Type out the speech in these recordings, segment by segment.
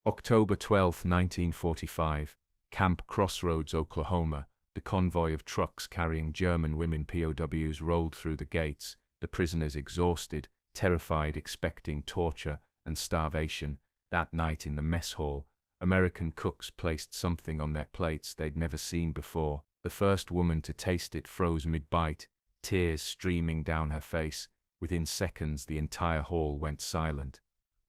October 12, 1945, Camp Crossroads, Oklahoma. The convoy of trucks carrying German women POWs rolled through the gates, the prisoners exhausted, terrified, expecting torture and starvation. That night in the mess hall, American cooks placed something on their plates they'd never seen before. The first woman to taste it froze mid-bite, tears streaming down her face. Within seconds, the entire hall went silent.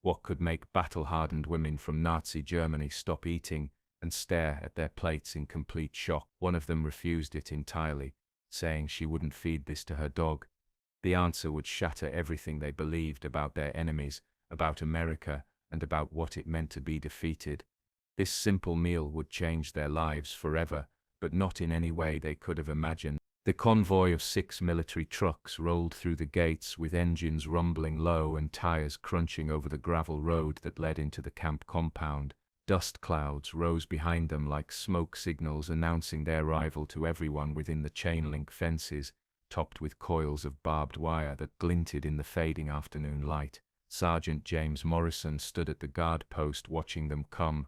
What could make battle-hardened women from Nazi Germany stop eating and stare at their plates in complete shock? One of them refused it entirely, saying she wouldn't feed this to her dog. The answer would shatter everything they believed about their enemies, about America, and about what it meant to be defeated. This simple meal would change their lives forever, but not in any way they could have imagined. The convoy of 6 military trucks rolled through the gates with engines rumbling low and tires crunching over the gravel road that led into the camp compound. Dust clouds rose behind them like smoke signals announcing their arrival to everyone within the chain-link fences, topped with coils of barbed wire that glinted in the fading afternoon light. Sergeant James Morrison stood at the guard post watching them come,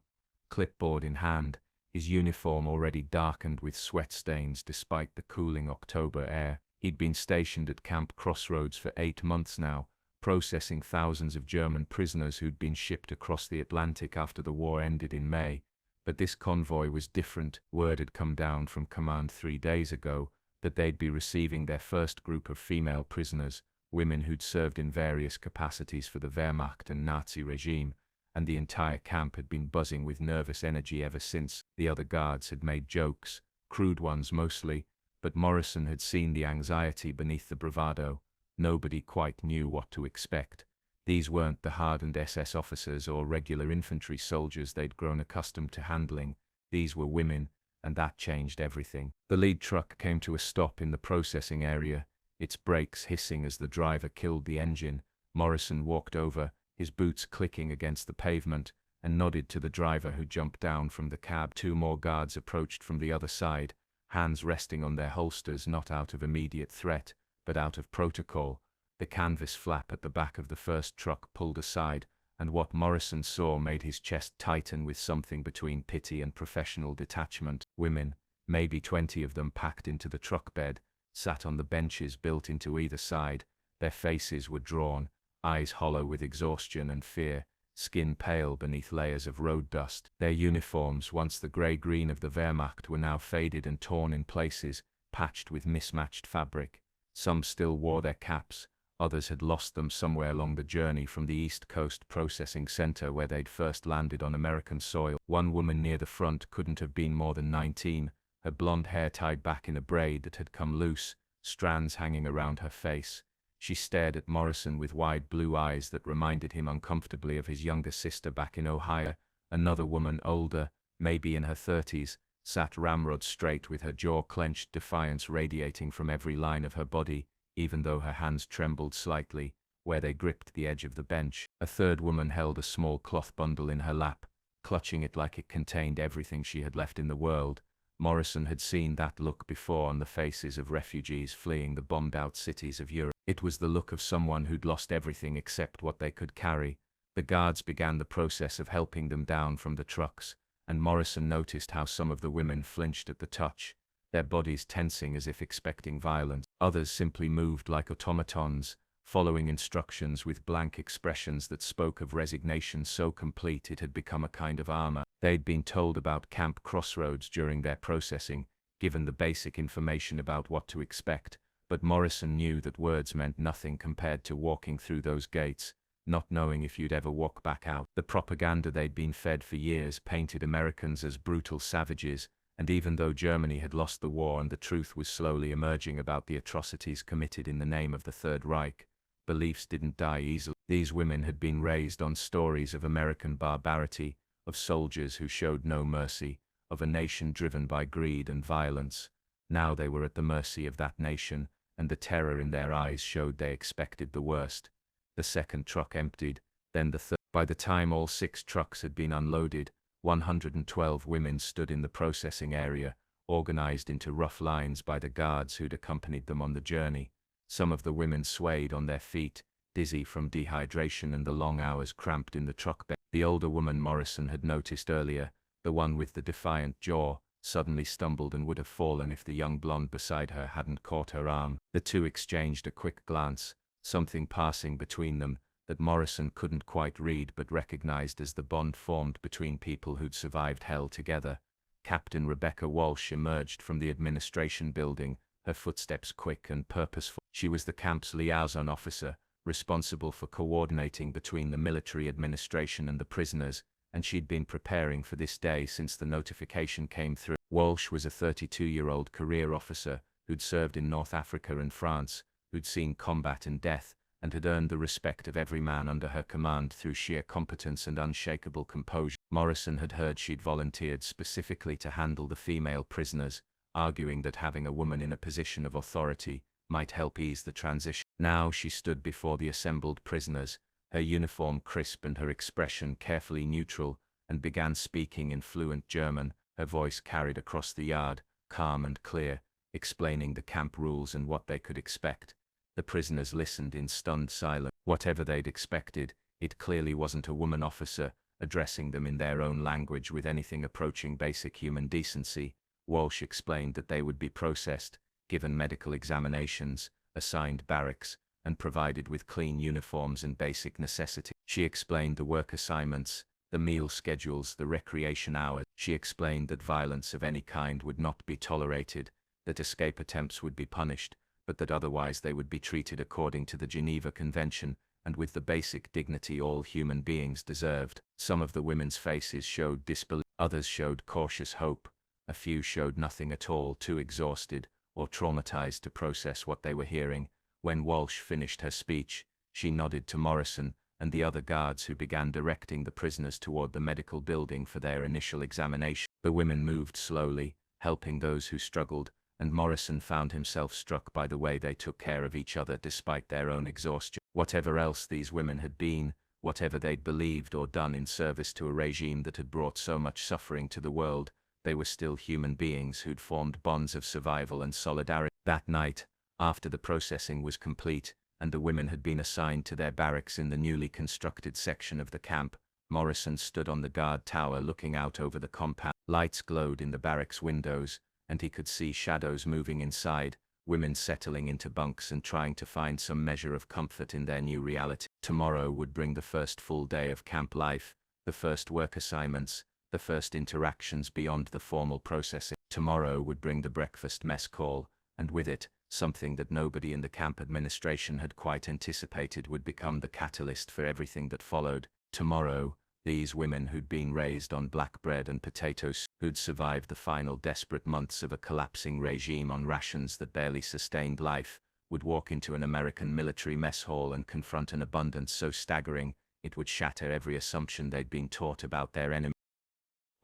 clipboard in hand, his uniform already darkened with sweat stains despite the cooling October air. He'd been stationed at Camp Crossroads for 8 months now, processing thousands of German prisoners who'd been shipped across the Atlantic after the war ended in May. But this convoy was different. Word had come down from command 3 days ago that they'd be receiving their first group of female prisoners, women who'd served in various capacities for the Wehrmacht and Nazi regime, and the entire camp had been buzzing with nervous energy ever since. The other guards had made jokes, crude ones mostly, but Morrison had seen the anxiety beneath the bravado. Nobody quite knew what to expect. These weren't the hardened SS officers or regular infantry soldiers they'd grown accustomed to handling. These were women, and that changed everything. The lead truck came to a stop in the processing area, its brakes hissing as the driver killed the engine. Morrison walked over, his boots clicking against the pavement, and nodded to the driver who jumped down from the cab. 2 more guards approached from the other side, hands resting on their holsters, not out of immediate threat, but out of protocol. The canvas flap at the back of the first truck pulled aside, and what Morrison saw made his chest tighten with something between pity and professional detachment. Women, maybe 20 of them packed into the truck bed, sat on the benches built into either side. Their faces were drawn, eyes hollow with exhaustion and fear, skin pale beneath layers of road dust. Their uniforms, once the grey-green of the Wehrmacht, were now faded and torn in places, patched with mismatched fabric. Some still wore their caps, others had lost them somewhere along the journey from the East Coast processing center where they'd first landed on American soil. One woman near the front couldn't have been more than 19, her blonde hair tied back in a braid that had come loose, strands hanging around her face. She stared at Morrison with wide blue eyes that reminded him uncomfortably of his younger sister back in Ohio. Another woman, older, maybe in her 30s, sat ramrod straight with her jaw clenched, defiance radiating from every line of her body, even though her hands trembled slightly, where they gripped the edge of the bench. A third woman held a small cloth bundle in her lap, clutching it like it contained everything she had left in the world. Morrison had seen that look before on the faces of refugees fleeing the bombed-out cities of Europe. It was the look of someone who'd lost everything except what they could carry. The guards began the process of helping them down from the trucks, and Morrison noticed how some of the women flinched at the touch, their bodies tensing as if expecting violence. Others simply moved like automatons, following instructions with blank expressions that spoke of resignation so complete it had become a kind of armor. They'd been told about Camp Crossroads during their processing, given the basic information about what to expect, but Morrison knew that words meant nothing compared to walking through those gates, not knowing if you'd ever walk back out. The propaganda they'd been fed for years painted Americans as brutal savages, and even though Germany had lost the war and the truth was slowly emerging about the atrocities committed in the name of the Third Reich, beliefs didn't die easily. These women had been raised on stories of American barbarity, of soldiers who showed no mercy, of a nation driven by greed and violence. Now they were at the mercy of that nation, and the terror in their eyes showed they expected the worst. The second truck emptied, then the third. By the time all 6 trucks had been unloaded, 112 women stood in the processing area, organized into rough lines by the guards who'd accompanied them on the journey. Some of the women swayed on their feet, dizzy from dehydration and the long hours cramped in the truck bed. The older woman Morrison had noticed earlier, the one with the defiant jaw, suddenly stumbled and would have fallen if the young blonde beside her hadn't caught her arm. The two exchanged a quick glance, something passing between them that Morrison couldn't quite read but recognized as the bond formed between people who'd survived hell together. Captain Rebecca Walsh emerged from the administration building, her footsteps quick and purposeful. She was the camp's liaison officer, responsible for coordinating between the military administration and the prisoners, and she'd been preparing for this day since the notification came through. Walsh was a 32-year-old career officer who'd served in North Africa and France, who'd seen combat and death, and had earned the respect of every man under her command through sheer competence and unshakable composure. Morrison had heard she'd volunteered specifically to handle the female prisoners, arguing that having a woman in a position of authority might help ease the transition. Now she stood before the assembled prisoners, her uniform crisp and her expression carefully neutral, and began speaking in fluent German, her voice carried across the yard, calm and clear, explaining the camp rules and what they could expect. The prisoners listened in stunned silence. Whatever they'd expected, it clearly wasn't a woman officer, addressing them in their own language with anything approaching basic human decency. Walsh explained that they would be processed, given medical examinations, assigned barracks, and provided with clean uniforms and basic necessities. She explained the work assignments, the meal schedules, the recreation hours. She explained that violence of any kind would not be tolerated, that escape attempts would be punished, but that otherwise they would be treated according to the Geneva Convention, and with the basic dignity all human beings deserved. Some of the women's faces showed disbelief, others showed cautious hope, a few showed nothing at all, too exhausted or traumatized to process what they were hearing. When Walsh finished her speech, she nodded to Morrison and the other guards who began directing the prisoners toward the medical building for their initial examination. The women moved slowly, helping those who struggled, and Morrison found himself struck by the way they took care of each other despite their own exhaustion. Whatever else these women had been, whatever they'd believed or done in service to a regime that had brought so much suffering to the world, they were still human beings who'd formed bonds of survival and solidarity. That night, after the processing was complete, and the women had been assigned to their barracks in the newly constructed section of the camp, Morrison stood on the guard tower looking out over the compound. Lights glowed in the barracks windows, and he could see shadows moving inside, women settling into bunks and trying to find some measure of comfort in their new reality. Tomorrow would bring the first full day of camp life, the first work assignments, the first interactions beyond the formal processing. Tomorrow would bring the breakfast mess call, and with it, something that nobody in the camp administration had quite anticipated would become the catalyst for everything that followed. Tomorrow, these women who'd been raised on black bread and potatoes, who'd survived the final desperate months of a collapsing regime on rations that barely sustained life, would walk into an American military mess hall and confront an abundance so staggering, it would shatter every assumption they'd been taught about their enemy.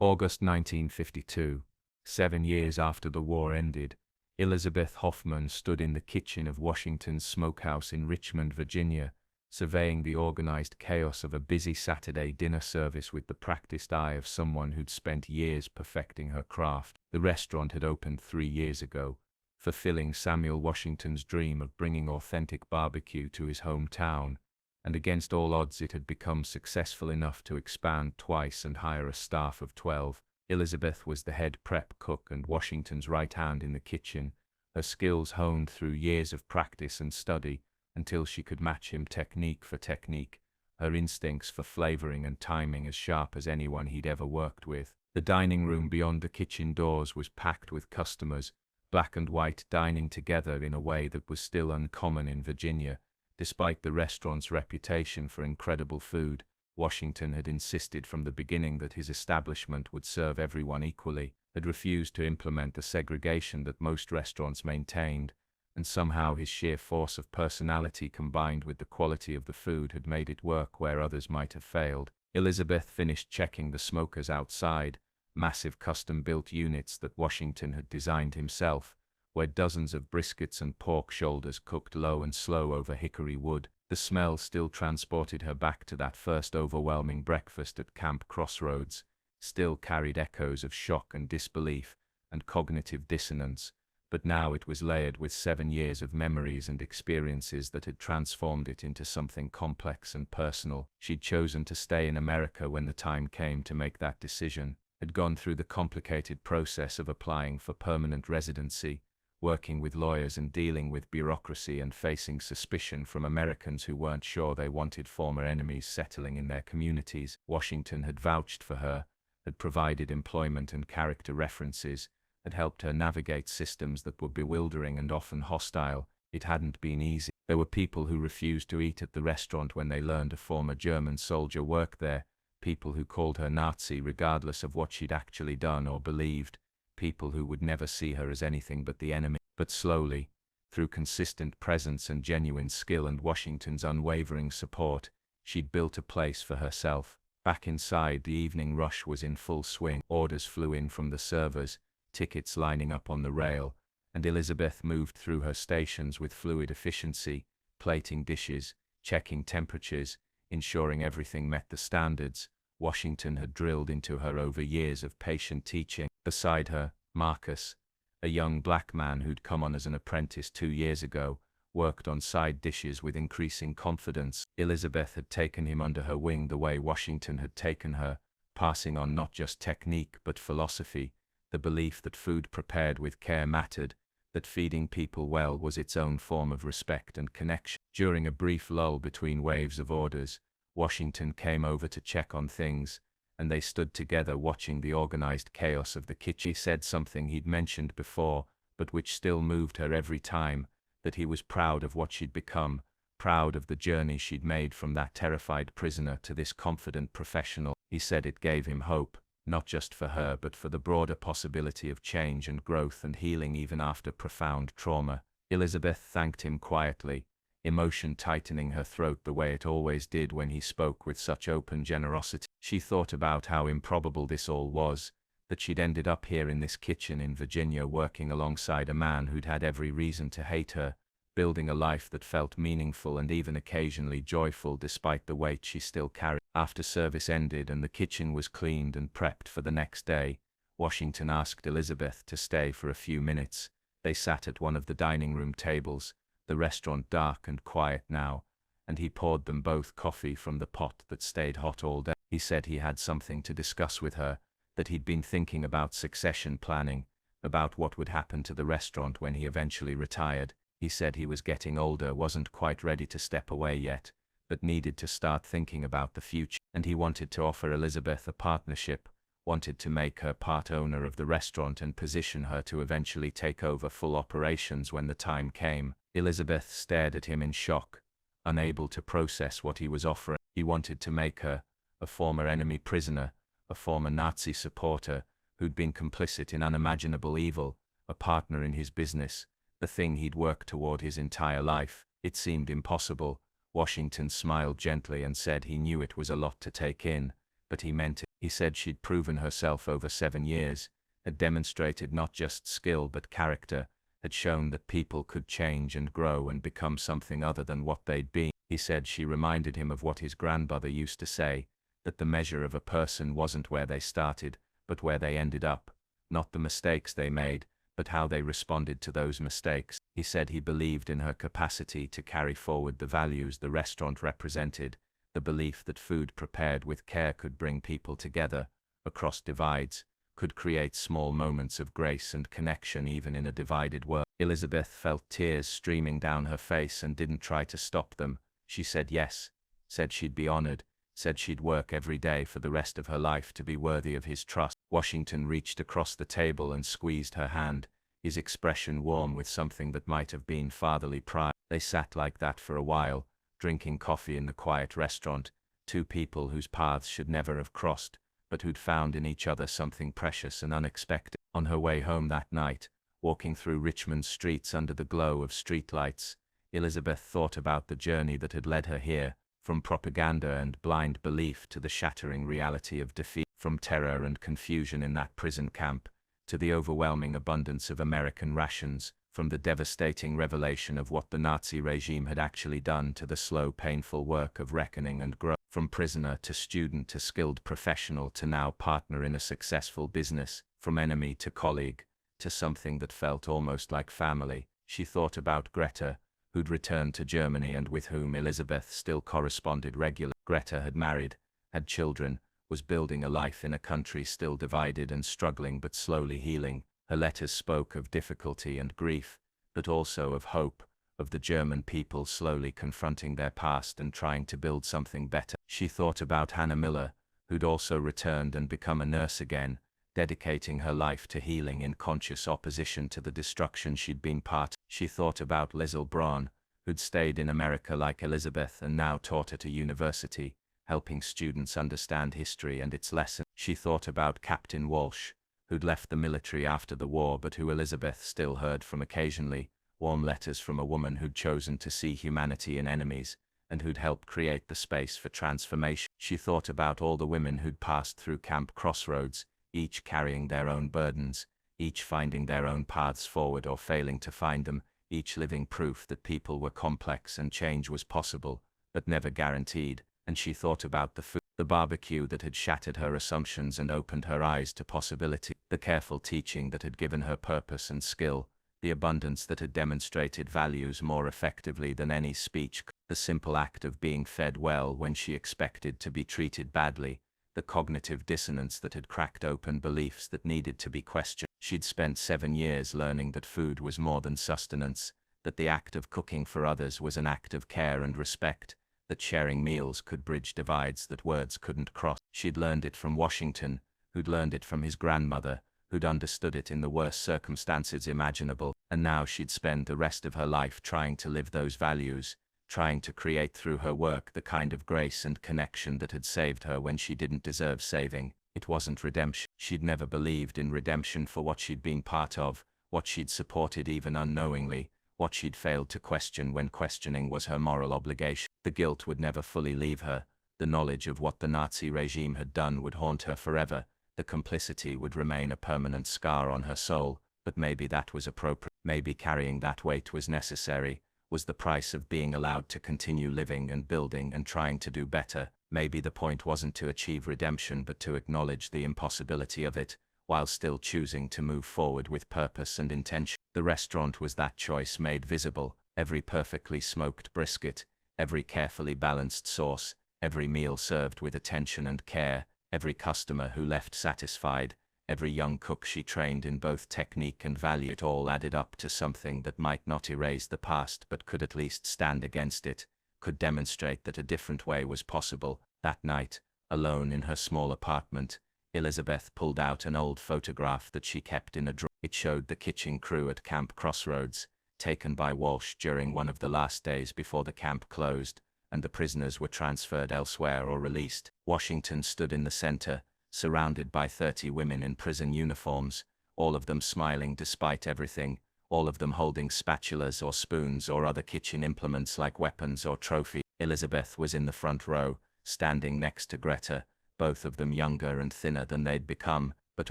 August 1952, 7 years after the war ended, Elizabeth Hoffman stood in the kitchen of Washington's smokehouse in Richmond, Virginia, surveying the organized chaos of a busy Saturday dinner service with the practiced eye of someone who'd spent years perfecting her craft. The restaurant had opened 3 years ago, fulfilling Samuel Washington's dream of bringing authentic barbecue to his hometown, and against all odds it had become successful enough to expand twice and hire a staff of 12. Elizabeth was the head prep cook and Washington's right hand in the kitchen, her skills honed through years of practice and study, until she could match him technique for technique, her instincts for flavoring and timing as sharp as anyone he'd ever worked with. The dining room beyond the kitchen doors was packed with customers, black and white dining together in a way that was still uncommon in Virginia. Despite the restaurant's reputation for incredible food, Washington had insisted from the beginning that his establishment would serve everyone equally, had refused to implement the segregation that most restaurants maintained, and somehow his sheer force of personality combined with the quality of the food had made it work where others might have failed. Elizabeth finished checking the smokers outside, massive custom-built units that Washington had designed himself, where dozens of briskets and pork shoulders cooked low and slow over hickory wood. The smell still transported her back to that first overwhelming breakfast at Camp Crossroads, still carried echoes of shock and disbelief and cognitive dissonance, but now it was layered with 7 years of memories and experiences that had transformed it into something complex and personal. She'd chosen to stay in America when the time came to make that decision, had gone through the complicated process of applying for permanent residency, working with lawyers and dealing with bureaucracy and facing suspicion from Americans who weren't sure they wanted former enemies settling in their communities. Washington had vouched for her, had provided employment and character references, had helped her navigate systems that were bewildering and often hostile. It hadn't been easy. There were people who refused to eat at the restaurant when they learned a former German soldier worked there, people who called her Nazi regardless of what she'd actually done or believed, people who would never see her as anything but the enemy. But slowly, through consistent presence and genuine skill and Washington's unwavering support, she'd built a place for herself. Back inside, the evening rush was in full swing. Orders flew in from the servers, tickets lining up on the rail, and Elizabeth moved through her stations with fluid efficiency, plating dishes, checking temperatures, ensuring everything met the standards Washington had drilled into her over years of patient teaching. Beside her, Marcus, a young black man who'd come on as an apprentice 2 years ago, worked on side dishes with increasing confidence. Elizabeth had taken him under her wing the way Washington had taken her, passing on not just technique but philosophy, the belief that food prepared with care mattered, that feeding people well was its own form of respect and connection. During a brief lull between waves of orders, Washington came over to check on things, and they stood together watching the organized chaos of the kitchen. He said something he'd mentioned before, but which still moved her every time, that he was proud of what she'd become, proud of the journey she'd made from that terrified prisoner to this confident professional. He said it gave him hope, not just for her but for the broader possibility of change and growth and healing even after profound trauma. Elizabeth thanked him quietly, emotion tightening her throat the way it always did when he spoke with such open generosity. She thought about how improbable this all was, that she'd ended up here in this kitchen in Virginia working alongside a man who'd had every reason to hate her, building a life that felt meaningful and even occasionally joyful despite the weight she still carried. After service ended and the kitchen was cleaned and prepped for the next day, Washington asked Elizabeth to stay for a few minutes. They sat at one of the dining room tables, the restaurant dark and quiet now, and he poured them both coffee from the pot that stayed hot all day. He said he had something to discuss with her, that he'd been thinking about succession planning, about what would happen to the restaurant when he eventually retired. He said he was getting older, wasn't quite ready to step away yet, but needed to start thinking about the future, and he wanted to offer Elizabeth a partnership, wanted to make her part owner of the restaurant and position her to eventually take over full operations when the time came. Elizabeth stared at him in shock, unable to process what he was offering. He wanted to make her, a former enemy prisoner, a former Nazi supporter, who'd been complicit in unimaginable evil, a partner in his business, the thing he'd worked toward his entire life. It seemed impossible. Washington smiled gently and said he knew it was a lot to take in, but he meant it. He said she'd proven herself over 7 years, had demonstrated not just skill but character, had shown that people could change and grow and become something other than what they'd been. He said she reminded him of what his grandmother used to say, that the measure of a person wasn't where they started, but where they ended up, not the mistakes they made, but how they responded to those mistakes. He said he believed in her capacity to carry forward the values the restaurant represented, the belief that food prepared with care could bring people together, across divides, could create small moments of grace and connection even in a divided world. Elizabeth felt tears streaming down her face and didn't try to stop them. She said yes, said she'd be honored, said she'd work every day for the rest of her life to be worthy of his trust. Washington reached across the table and squeezed her hand, his expression warm with something that might have been fatherly pride. They sat like that for a while, drinking coffee in the quiet restaurant, two people whose paths should never have crossed, but who'd found in each other something precious and unexpected. On her way home that night, walking through Richmond's streets under the glow of streetlights, Elizabeth thought about the journey that had led her here, from propaganda and blind belief to the shattering reality of defeat, from terror and confusion in that prison camp, to the overwhelming abundance of American rations, from the devastating revelation of what the Nazi regime had actually done to the slow, painful work of reckoning and growth, from prisoner to student to skilled professional to now partner in a successful business, from enemy to colleague, to something that felt almost like family. She thought about Greta, who'd returned to Germany and with whom Elizabeth still corresponded regularly. Greta had married, had children, was building a life in a country still divided and struggling but slowly healing. Her letters spoke of difficulty and grief, but also of hope, of the German people slowly confronting their past and trying to build something better. She thought about Hannah Miller, who'd also returned and become a nurse again, dedicating her life to healing in conscious opposition to the destruction she'd been part of. She thought about Liesl Braun, who'd stayed in America like Elizabeth and now taught at a university, helping students understand history and its lessons. She thought about Captain Walsh, who'd left the military after the war but who Elizabeth still heard from occasionally, warm letters from a woman who'd chosen to see humanity in enemies, and who'd helped create the space for transformation. She thought about all the women who'd passed through Camp Crossroads, each carrying their own burdens, each finding their own paths forward or failing to find them, each living proof that people were complex and change was possible, but never guaranteed. And she thought about the food, the barbecue that had shattered her assumptions and opened her eyes to possibility, the careful teaching that had given her purpose and skill, the abundance that had demonstrated values more effectively than any speech, the simple act of being fed well when she expected to be treated badly, the cognitive dissonance that had cracked open beliefs that needed to be questioned. She'd spent 7 years learning that food was more than sustenance, that the act of cooking for others was an act of care and respect, that sharing meals could bridge divides that words couldn't cross. She'd learned it from Washington, who'd learned it from his grandmother, who'd understood it in the worst circumstances imaginable, and now she'd spend the rest of her life trying to live those values, trying to create through her work the kind of grace and connection that had saved her when she didn't deserve saving. It wasn't redemption. She'd never believed in redemption for what she'd been part of, what she'd supported even unknowingly, what she'd failed to question when questioning was her moral obligation. The guilt would never fully leave her, the knowledge of what the Nazi regime had done would haunt her forever, the complicity would remain a permanent scar on her soul, but maybe that was appropriate. Maybe carrying that weight was necessary, was the price of being allowed to continue living and building and trying to do better. Maybe the point wasn't to achieve redemption but to acknowledge the impossibility of it, while still choosing to move forward with purpose and intention. The restaurant was that choice made visible, every perfectly smoked brisket, every carefully balanced sauce, every meal served with attention and care, every customer who left satisfied, every young cook she trained in both technique and value. It all added up to something that might not erase the past but could at least stand against it, could demonstrate that a different way was possible. That night, alone in her small apartment, Elizabeth pulled out an old photograph that she kept in a drawer. It showed the kitchen crew at Camp Crossroads, taken by Walsh during one of the last days before the camp closed, and the prisoners were transferred elsewhere or released. Washington stood in the center, surrounded by 30 women in prison uniforms, all of them smiling despite everything, all of them holding spatulas or spoons or other kitchen implements like weapons or trophies. Elizabeth was in the front row, standing next to Greta, both of them younger and thinner than they'd become, but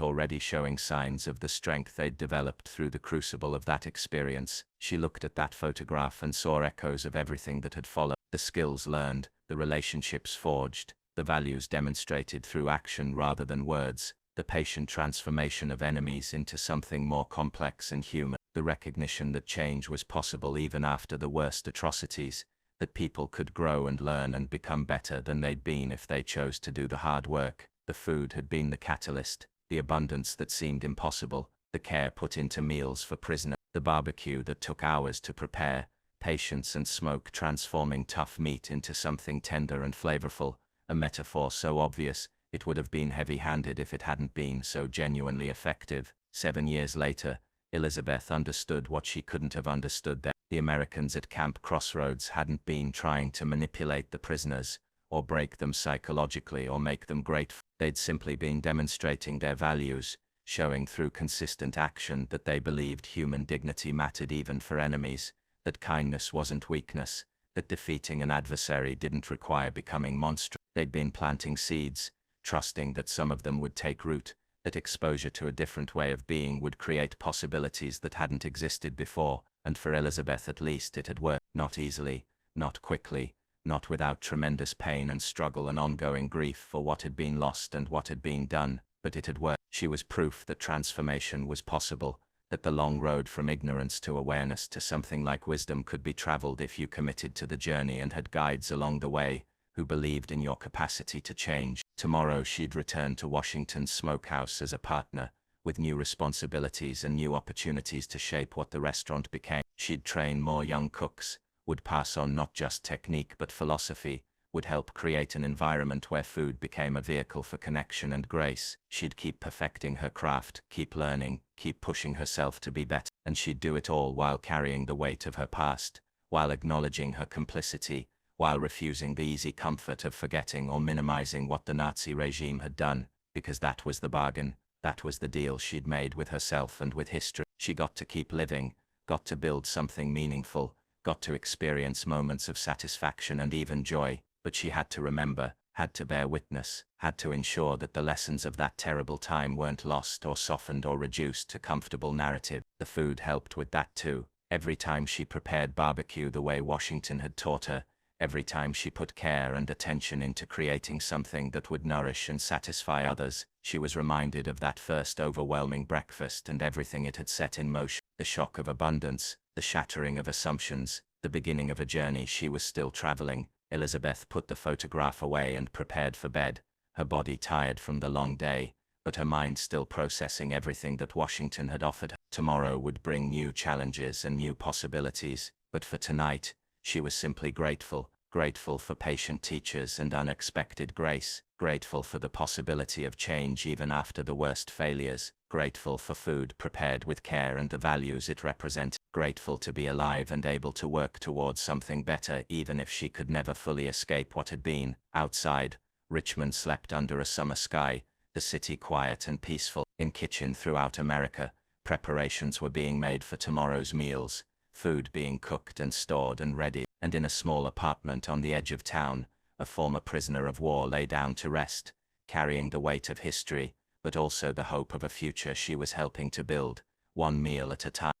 already showing signs of the strength they'd developed through the crucible of that experience. She looked at that photograph and saw echoes of everything that had followed. The skills learned, the relationships forged, the values demonstrated through action rather than words, the patient transformation of enemies into something more complex and human, the recognition that change was possible even after the worst atrocities, that people could grow and learn and become better than they'd been if they chose to do the hard work. The food had been the catalyst, the abundance that seemed impossible, the care put into meals for prisoners, the barbecue that took hours to prepare, patience and smoke transforming tough meat into something tender and flavorful, a metaphor so obvious, it would have been heavy-handed if it hadn't been so genuinely effective. 7 years later, Elizabeth understood what she couldn't have understood then. The Americans at Camp Crossroads hadn't been trying to manipulate the prisoners, or break them psychologically or make them grateful. They'd simply been demonstrating their values, showing through consistent action that they believed human dignity mattered even for enemies, that kindness wasn't weakness, that defeating an adversary didn't require becoming monstrous. They'd been planting seeds, trusting that some of them would take root, that exposure to a different way of being would create possibilities that hadn't existed before, and for Elizabeth at least it had worked. Not easily, not quickly, not without tremendous pain and struggle and ongoing grief for what had been lost and what had been done, but it had worked. She was proof that transformation was possible, that the long road from ignorance to awareness to something like wisdom could be traveled if you committed to the journey and had guides along the way who believed in your capacity to change. Tomorrow she'd return to Washington's smokehouse as a partner, with new responsibilities and new opportunities to shape what the restaurant became. She'd train more young cooks, would pass on not just technique but philosophy, would help create an environment where food became a vehicle for connection and grace. She'd keep perfecting her craft, keep learning, keep pushing herself to be better, and she'd do it all while carrying the weight of her past, while acknowledging her complicity, while refusing the easy comfort of forgetting or minimizing what the Nazi regime had done, because that was the bargain, that was the deal she'd made with herself and with history. She got to keep living, got to build something meaningful, got to experience moments of satisfaction and even joy, but she had to remember, had to bear witness, had to ensure that the lessons of that terrible time weren't lost or softened or reduced to comfortable narrative. The food helped with that too. Every time she prepared barbecue the way Washington had taught her, every time she put care and attention into creating something that would nourish and satisfy others, she was reminded of that first overwhelming breakfast and everything it had set in motion. The shock of abundance, the shattering of assumptions, the beginning of a journey she was still traveling. Elizabeth put the photograph away and prepared for bed, her body tired from the long day, but her mind still processing everything that Washington had offered her. Tomorrow would bring new challenges and new possibilities, but for tonight, she was simply grateful, grateful for patient teachers and unexpected grace, grateful for the possibility of change even after the worst failures, grateful for food prepared with care and the values it represented, grateful to be alive and able to work towards something better even if she could never fully escape what had been. Outside, Richmond slept under a summer sky, the city quiet and peaceful. In kitchen throughout America, preparations were being made for tomorrow's meals, food being cooked and stored and ready, and in a small apartment on the edge of town, a former prisoner of war lay down to rest, carrying the weight of history, but also the hope of a future she was helping to build, one meal at a time.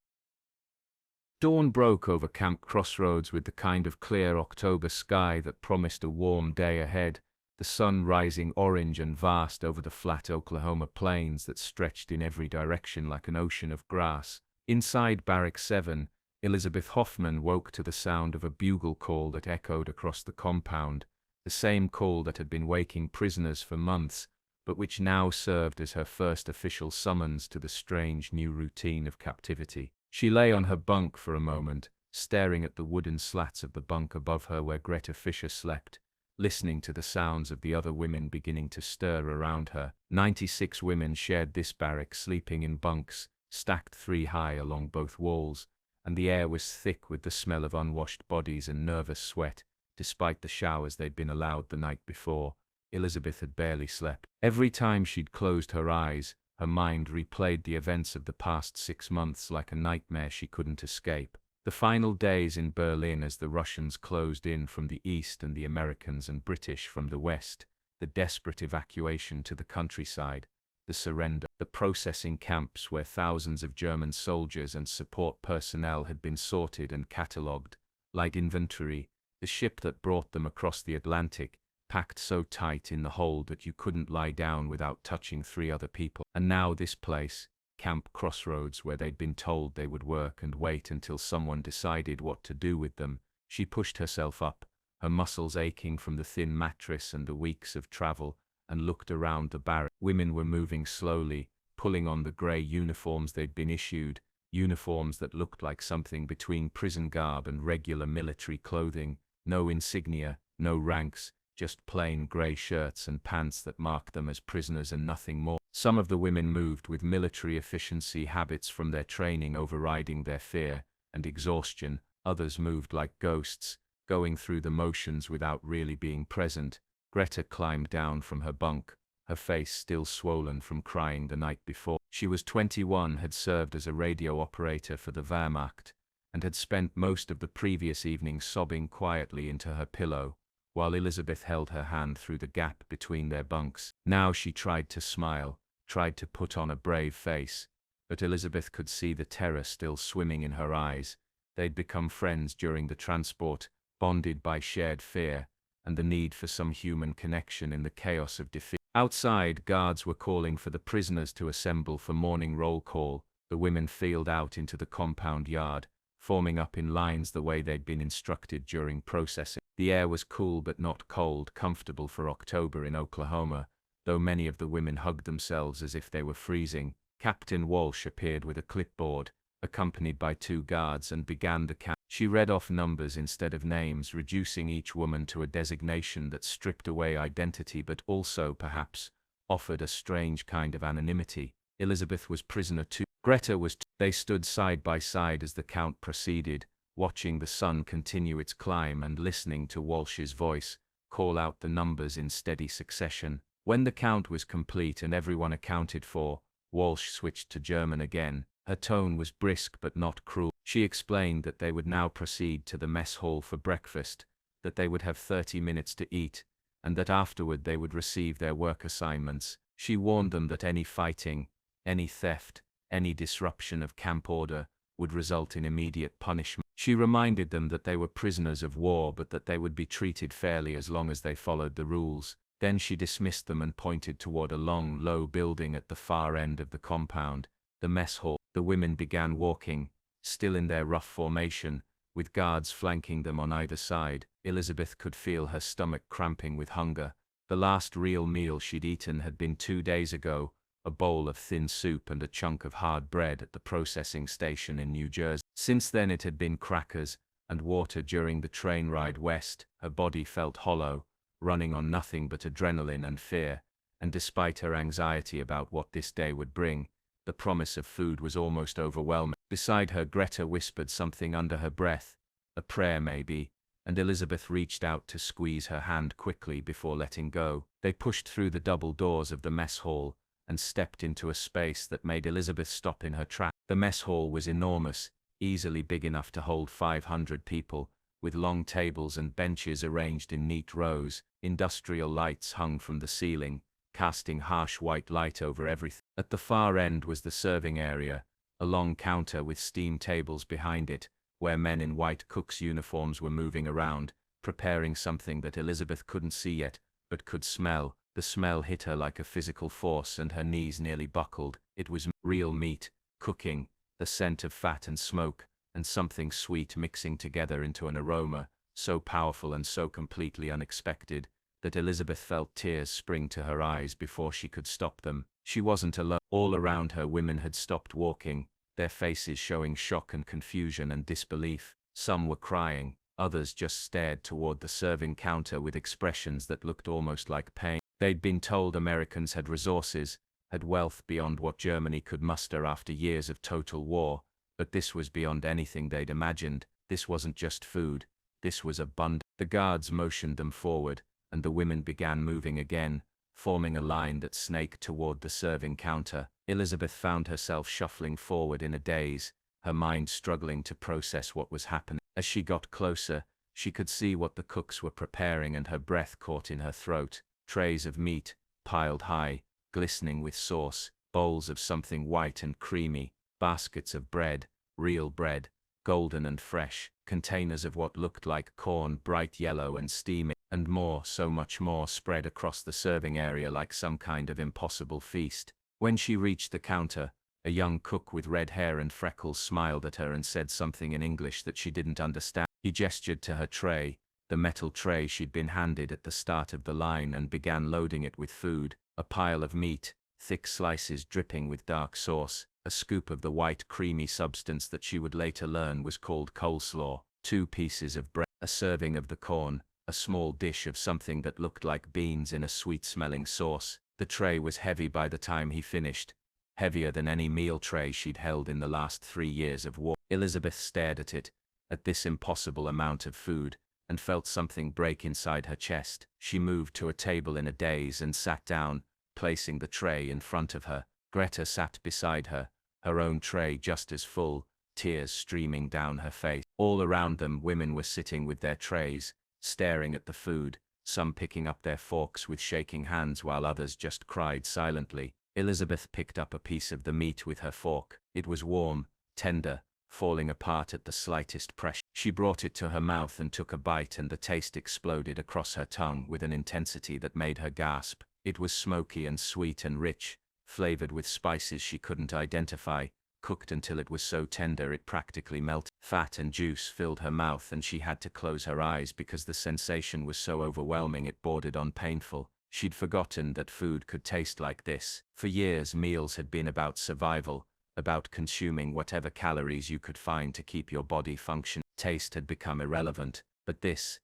Dawn broke over Camp Crossroads with the kind of clear October sky that promised a warm day ahead, the sun rising orange and vast over the flat Oklahoma plains that stretched in every direction like an ocean of grass. Inside Barrack 7, Elizabeth Hoffman woke to the sound of a bugle call that echoed across the compound, the same call that had been waking prisoners for months, but which now served as her first official summons to the strange new routine of captivity. She lay on her bunk for a moment, staring at the wooden slats of the bunk above her where Greta Fisher slept, listening to the sounds of the other women beginning to stir around her. 96 women shared this barrack, sleeping in bunks, stacked 3 high along both walls, and the air was thick with the smell of unwashed bodies and nervous sweat. Despite the showers they'd been allowed the night before, Elizabeth had barely slept. Every time she'd closed her eyes, her mind replayed the events of the past 6 months like a nightmare she couldn't escape. The final days in Berlin as the Russians closed in from the east and the Americans and British from the west, the desperate evacuation to the countryside, the surrender, the processing camps where thousands of German soldiers and support personnel had been sorted and catalogued, like inventory, the ship that brought them across the Atlantic, packed so tight in the hold that you couldn't lie down without touching 3 other people. And now this place, Camp Crossroads, where they'd been told they would work and wait until someone decided what to do with them. She pushed herself up, her muscles aching from the thin mattress and the weeks of travel, and looked around the barrack. Women were moving slowly, pulling on the grey uniforms they'd been issued, uniforms that looked like something between prison garb and regular military clothing, no insignia, no ranks, just plain grey shirts and pants that marked them as prisoners and nothing more. Some of the women moved with military efficiency habits from their training overriding their fear and exhaustion, others moved like ghosts, going through the motions without really being present. Greta climbed down from her bunk, her face still swollen from crying the night before. She was 21, had served as a radio operator for the Wehrmacht, and had spent most of the previous evening sobbing quietly into her pillow, while Elizabeth held her hand through the gap between their bunks. Now she tried to smile, tried to put on a brave face, but Elizabeth could see the terror still swimming in her eyes. They'd become friends during the transport, bonded by shared fear, and the need for some human connection in the chaos of defeat. Outside, guards were calling for the prisoners to assemble for morning roll call, The women filed out into the compound yard, forming up in lines the way they'd been instructed during processing. The air was cool but not cold, comfortable for October in Oklahoma, though many of the women hugged themselves as if they were freezing. Captain Walsh appeared with a clipboard, accompanied by 2 guards, and began the count. She read off numbers instead of names, reducing each woman to a designation that stripped away identity but also, perhaps, offered a strange kind of anonymity. Elizabeth was prisoner 2. Greta was 2. They stood side by side as the count proceeded, watching the sun continue its climb and listening to Walsh's voice call out the numbers in steady succession. When the count was complete and everyone accounted for, Walsh switched to German again. Her tone was brisk but not cruel. She explained that they would now proceed to the mess hall for breakfast, that they would have 30 minutes to eat, and that afterward they would receive their work assignments. She warned them that any fighting, any theft, any disruption of camp order would result in immediate punishment. She reminded them that they were prisoners of war but that they would be treated fairly as long as they followed the rules. Then she dismissed them and pointed toward a long, low building at the far end of the compound, the mess hall. The women began walking, still in their rough formation, with guards flanking them on either side. Elizabeth could feel her stomach cramping with hunger. The last real meal she'd eaten had been 2 days ago, a bowl of thin soup and a chunk of hard bread at the processing station in New Jersey. Since then it had been crackers and water during the train ride west. Her body felt hollow, running on nothing but adrenaline and fear, and despite her anxiety about what this day would bring, the promise of food was almost overwhelming. Beside her, Greta whispered something under her breath, a prayer maybe, and Elizabeth reached out to squeeze her hand quickly before letting go. They pushed through the double doors of the mess hall and stepped into a space that made Elizabeth stop in her tracks. The mess hall was enormous, easily big enough to hold 500 people, with long tables and benches arranged in neat rows. Industrial lights hung from the ceiling, casting harsh white light over everything. At the far end was the serving area, a long counter with steam tables behind it, where men in white cooks' uniforms were moving around, preparing something that Elizabeth couldn't see yet, but could smell. The smell hit her like a physical force and her knees nearly buckled. It was real meat, cooking, the scent of fat and smoke, and something sweet mixing together into an aroma, so powerful and so completely unexpected, that Elizabeth felt tears spring to her eyes before she could stop them. She wasn't alone. All around her women had stopped walking, their faces showing shock and confusion and disbelief. Some were crying, others just stared toward the serving counter with expressions that looked almost like pain. They'd been told Americans had resources, had wealth beyond what Germany could muster after years of total war, but this was beyond anything they'd imagined. This wasn't just food, this was abundance. The guards motioned them forward, and the women began moving again, forming a line that snaked toward the serving counter. Elizabeth found herself shuffling forward in a daze, her mind struggling to process what was happening. As she got closer, she could see what the cooks were preparing and her breath caught in her throat. Trays of meat, piled high, glistening with sauce, bowls of something white and creamy, baskets of bread, real bread, golden and fresh, containers of what looked like corn, bright yellow and steaming, and more, so much more, spread across the serving area like some kind of impossible feast. When she reached the counter, a young cook with red hair and freckles smiled at her and said something in English that she didn't understand. He gestured to her tray, the metal tray she'd been handed at the start of the line, and began loading it with food, a pile of meat, thick slices dripping with dark sauce, a scoop of the white creamy substance that she would later learn was called coleslaw, 2 pieces of bread, a serving of the corn, a small dish of something that looked like beans in a sweet-smelling sauce. The tray was heavy by the time he finished, heavier than any meal tray she'd held in the last 3 years of war. Elizabeth stared at it, at this impossible amount of food, and felt something break inside her chest. She moved to a table in a daze and sat down, placing the tray in front of her. Greta sat beside her, her own tray just as full, tears streaming down her face. All around them, women were sitting with their trays, staring at the food, some picking up their forks with shaking hands while others just cried silently. Elizabeth picked up a piece of the meat with her fork. It was warm, tender, falling apart at the slightest pressure. She brought it to her mouth and took a bite, and the taste exploded across her tongue with an intensity that made her gasp. It was smoky and sweet and rich, flavored with spices she couldn't identify, cooked until it was so tender it practically melted. Fat and juice filled her mouth and she had to close her eyes because the sensation was so overwhelming it bordered on painful. She'd forgotten that food could taste like this. For years, meals had been about survival, about consuming whatever calories you could find to keep your body functioning. Taste had become irrelevant, but this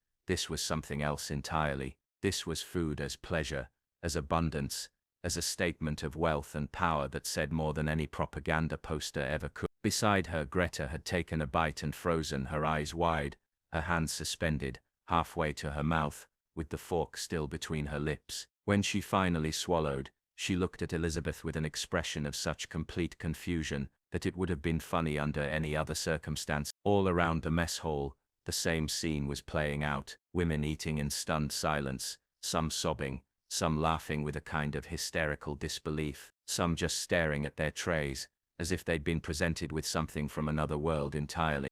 was something else entirely. This was food as pleasure, as abundance, as a statement of wealth and power that said more than any propaganda poster ever could. Beside her, Greta had taken a bite and frozen, her eyes wide, her hands suspended, halfway to her mouth, with the fork still between her lips. When she finally swallowed, she looked at Elizabeth with an expression of such complete confusion that it would have been funny under any other circumstance. All around the mess hall, the same scene was playing out, women eating in stunned silence, some sobbing, some laughing with a kind of hysterical disbelief, some just staring at their trays, as if they'd been presented with something from another world entirely.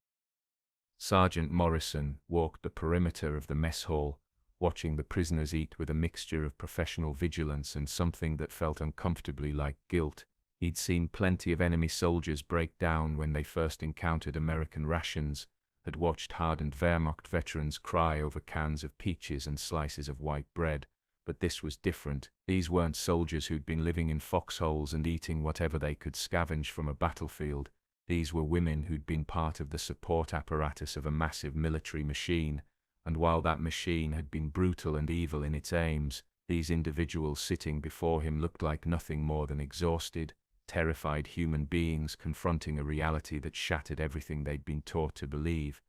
Sergeant Morrison walked the perimeter of the mess hall, watching the prisoners eat with a mixture of professional vigilance and something that felt uncomfortably like guilt. He'd seen plenty of enemy soldiers break down when they first encountered American rations, had watched hardened Wehrmacht veterans cry over cans of peaches and slices of white bread. But this was different. These weren't soldiers who'd been living in foxholes and eating whatever they could scavenge from a battlefield. These were women who'd been part of the support apparatus of a massive military machine, and while that machine had been brutal and evil in its aims, these individuals sitting before him looked like nothing more than exhausted, terrified human beings confronting a reality that shattered everything they'd been taught to believe.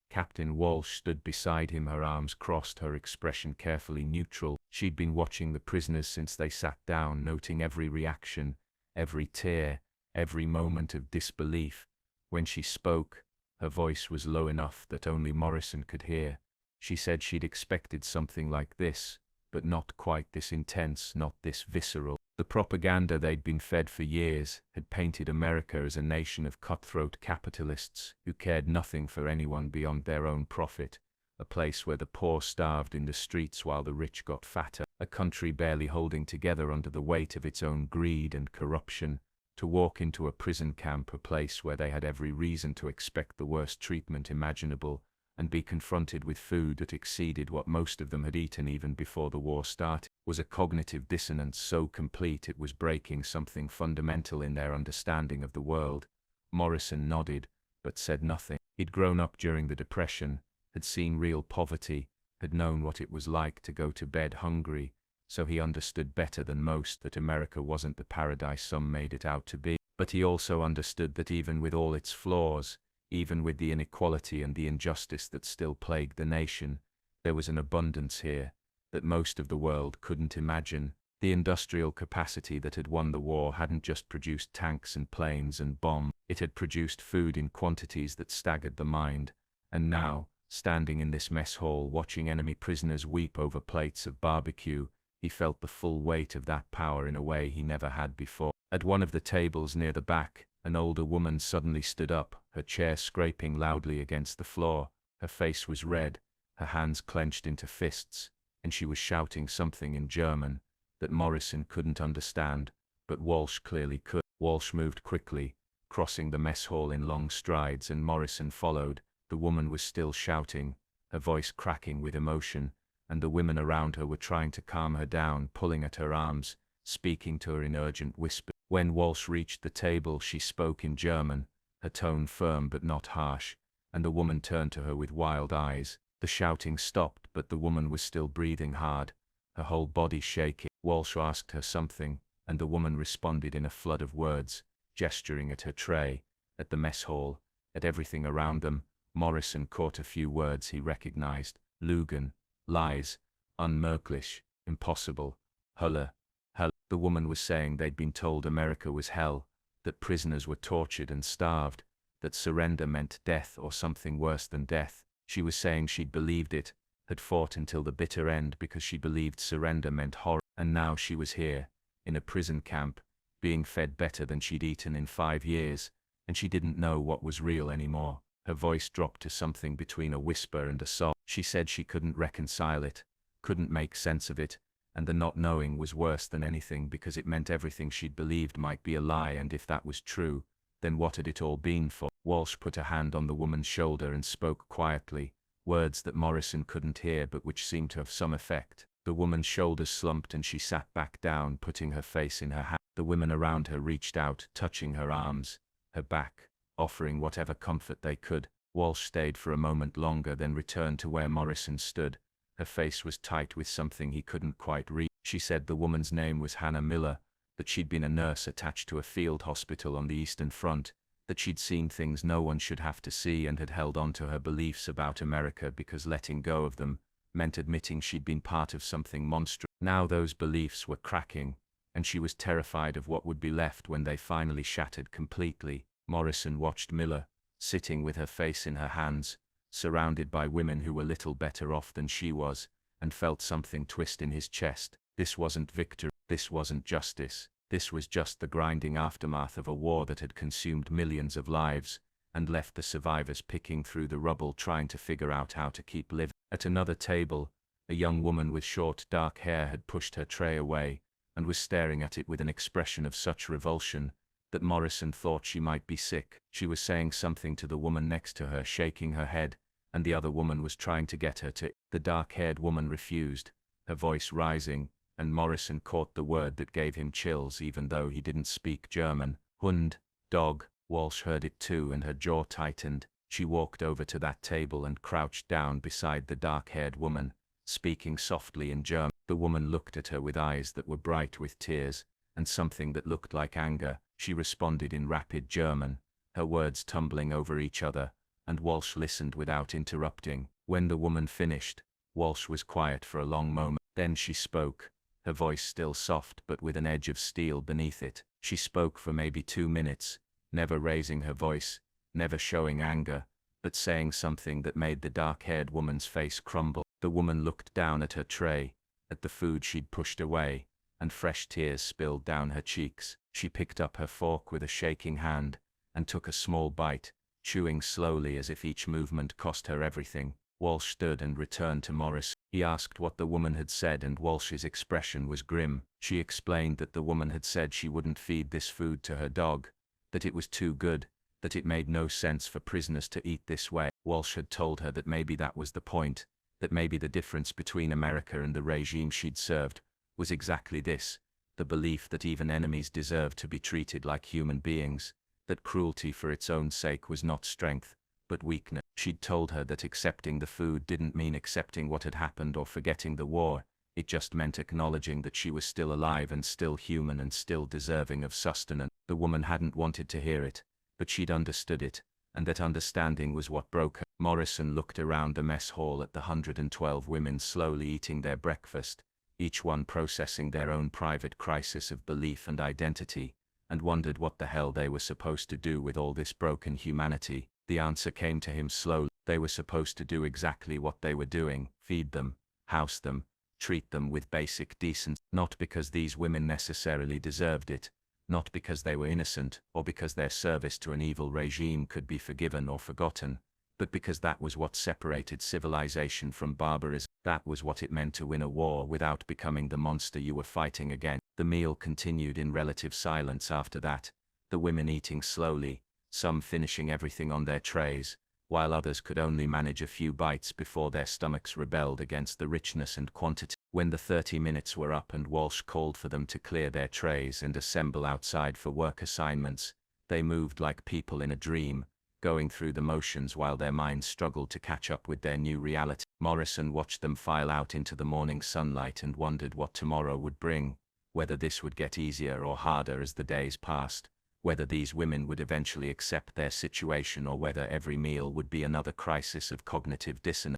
Captain Walsh stood beside him, her arms crossed, her expression carefully neutral. She'd been watching the prisoners since they sat down, noting every reaction, every tear, every moment of disbelief. When she spoke, her voice was low enough that only Morrison could hear. She said she'd expected something like this, but not quite this intense, not this visceral. The propaganda they'd been fed for years had painted America as a nation of cutthroat capitalists who cared nothing for anyone beyond their own profit, a place where the poor starved in the streets while the rich got fatter, a country barely holding together under the weight of its own greed and corruption. To walk into a prison camp, a place where they had every reason to expect the worst treatment imaginable, and be confronted with food that exceeded what most of them had eaten even before the war started, was a cognitive dissonance so complete it was breaking something fundamental in their understanding of the world. Morrison nodded, but said nothing. He'd grown up during the Depression, had seen real poverty, had known what it was like to go to bed hungry, so he understood better than most that America wasn't the paradise some made it out to be. But he also understood that even with all its flaws, even with the inequality and the injustice that still plagued the nation, there was an abundance here that most of the world couldn't imagine. The industrial capacity that had won the war hadn't just produced tanks and planes and bombs, it had produced food in quantities that staggered the mind. And now, standing in this mess hall watching enemy prisoners weep over plates of barbecue, he felt the full weight of that power in a way he never had before. At one of the tables near the back, an older woman suddenly stood up, her chair scraping loudly against the floor. Her face was red, her hands clenched into fists, and she was shouting something in German that Morrison couldn't understand, but Walsh clearly could. Walsh moved quickly, crossing the mess hall in long strides, and Morrison followed. The woman was still shouting, her voice cracking with emotion, and the women around her were trying to calm her down, pulling at her arms, speaking to her in urgent whispers. When Walsh reached the table, she spoke in German, her tone firm but not harsh, and the woman turned to her with wild eyes. The shouting stopped, but the woman was still breathing hard, her whole body shaking. Walsh asked her something, and the woman responded in a flood of words, gesturing at her tray, at the mess hall, at everything around them. Morrison caught a few words he recognized: Lügen, lies, unmöglich, impossible, Hölle, hell. The woman was saying they'd been told America was hell, that prisoners were tortured and starved, that surrender meant death or something worse than death. She was saying she'd believed it, had fought until the bitter end because she believed surrender meant horror, and now she was here, in a prison camp, being fed better than she'd eaten in 5 years, and she didn't know what was real anymore. Her voice dropped to something between a whisper and a sob. She said she couldn't reconcile it, couldn't make sense of it, and the not knowing was worse than anything because it meant everything she'd believed might be a lie, and if that was true, Then what had it all been for? Walsh put a hand on the woman's shoulder and spoke quietly, words that Morrison couldn't hear but which seemed to have some effect. The woman's shoulders slumped and she sat back down, putting her face in her hand. The women around her reached out, touching her arms, her back, offering whatever comfort they could. Walsh stayed for a moment longer, then returned to where Morrison stood. Her face was tight with something he couldn't quite read. She said the woman's name was Hannah Miller, that she'd been a nurse attached to a field hospital on the Eastern Front, that she'd seen things no one should have to see and had held on to her beliefs about America because letting go of them meant admitting she'd been part of something monstrous. Now those beliefs were cracking, and she was terrified of what would be left when they finally shattered completely. Morrison watched Miller, sitting with her face in her hands, surrounded by women who were little better off than she was, and felt something twist in his chest. This wasn't victory, this wasn't justice, this was just the grinding aftermath of a war that had consumed millions of lives, and left the survivors picking through the rubble trying to figure out how to keep living. At another table, a young woman with short dark hair had pushed her tray away, and was staring at it with an expression of such revulsion that Morrison thought she might be sick. She was saying something to the woman next to her, shaking her head, and the other woman was trying to get her to. The dark-haired woman refused, her voice rising, and Morrison caught the word that gave him chills even though he didn't speak German. Hund, dog. Walsh heard it too and her jaw tightened. She walked over to that table and crouched down beside the dark-haired woman, speaking softly in German. The woman looked at her with eyes that were bright with tears, and something that looked like anger. She responded in rapid German, her words tumbling over each other, and Walsh listened without interrupting. When the woman finished, Walsh was quiet for a long moment. Then she spoke, her voice still soft but with an edge of steel beneath it. She spoke for maybe 2 minutes, never raising her voice, never showing anger, but saying something that made the dark-haired woman's face crumble. The woman looked down at her tray, at the food she'd pushed away, and fresh tears spilled down her cheeks. She picked up her fork with a shaking hand, and took a small bite, chewing slowly as if each movement cost her everything. Walsh stood and returned to Morris. He asked what the woman had said and Walsh's expression was grim. She explained that the woman had said she wouldn't feed this food to her dog, that it was too good, that it made no sense for prisoners to eat this way. Walsh had told her that maybe that was the point, that maybe the difference between America and the regime she'd served was exactly this, the belief that even enemies deserved to be treated like human beings, that cruelty for its own sake was not strength, but weakness. She'd told her that accepting the food didn't mean accepting what had happened or forgetting the war, it just meant acknowledging that she was still alive and still human and still deserving of sustenance. The woman hadn't wanted to hear it, but she'd understood it, and that understanding was what broke her. Morrison looked around the mess hall at the 112 women slowly eating their breakfast, each one processing their own private crisis of belief and identity, and wondered what the hell they were supposed to do with all this broken humanity. The answer came to him slowly. They were supposed to do exactly what they were doing, feed them, house them, treat them with basic decency. Not because these women necessarily deserved it, not because they were innocent, or because their service to an evil regime could be forgiven or forgotten, but because that was what separated civilization from barbarism. That was what it meant to win a war without becoming the monster you were fighting against. The meal continued in relative silence after that, the women eating slowly, some finishing everything on their trays, while others could only manage a few bites before their stomachs rebelled against the richness and quantity. When the 30 minutes were up and Walsh called for them to clear their trays and assemble outside for work assignments, they moved like people in a dream, going through the motions while their minds struggled to catch up with their new reality. Morrison watched them file out into the morning sunlight and wondered what tomorrow would bring, whether this would get easier or harder as the days passed, whether these women would eventually accept their situation or whether every meal would be another crisis of cognitive dissonance.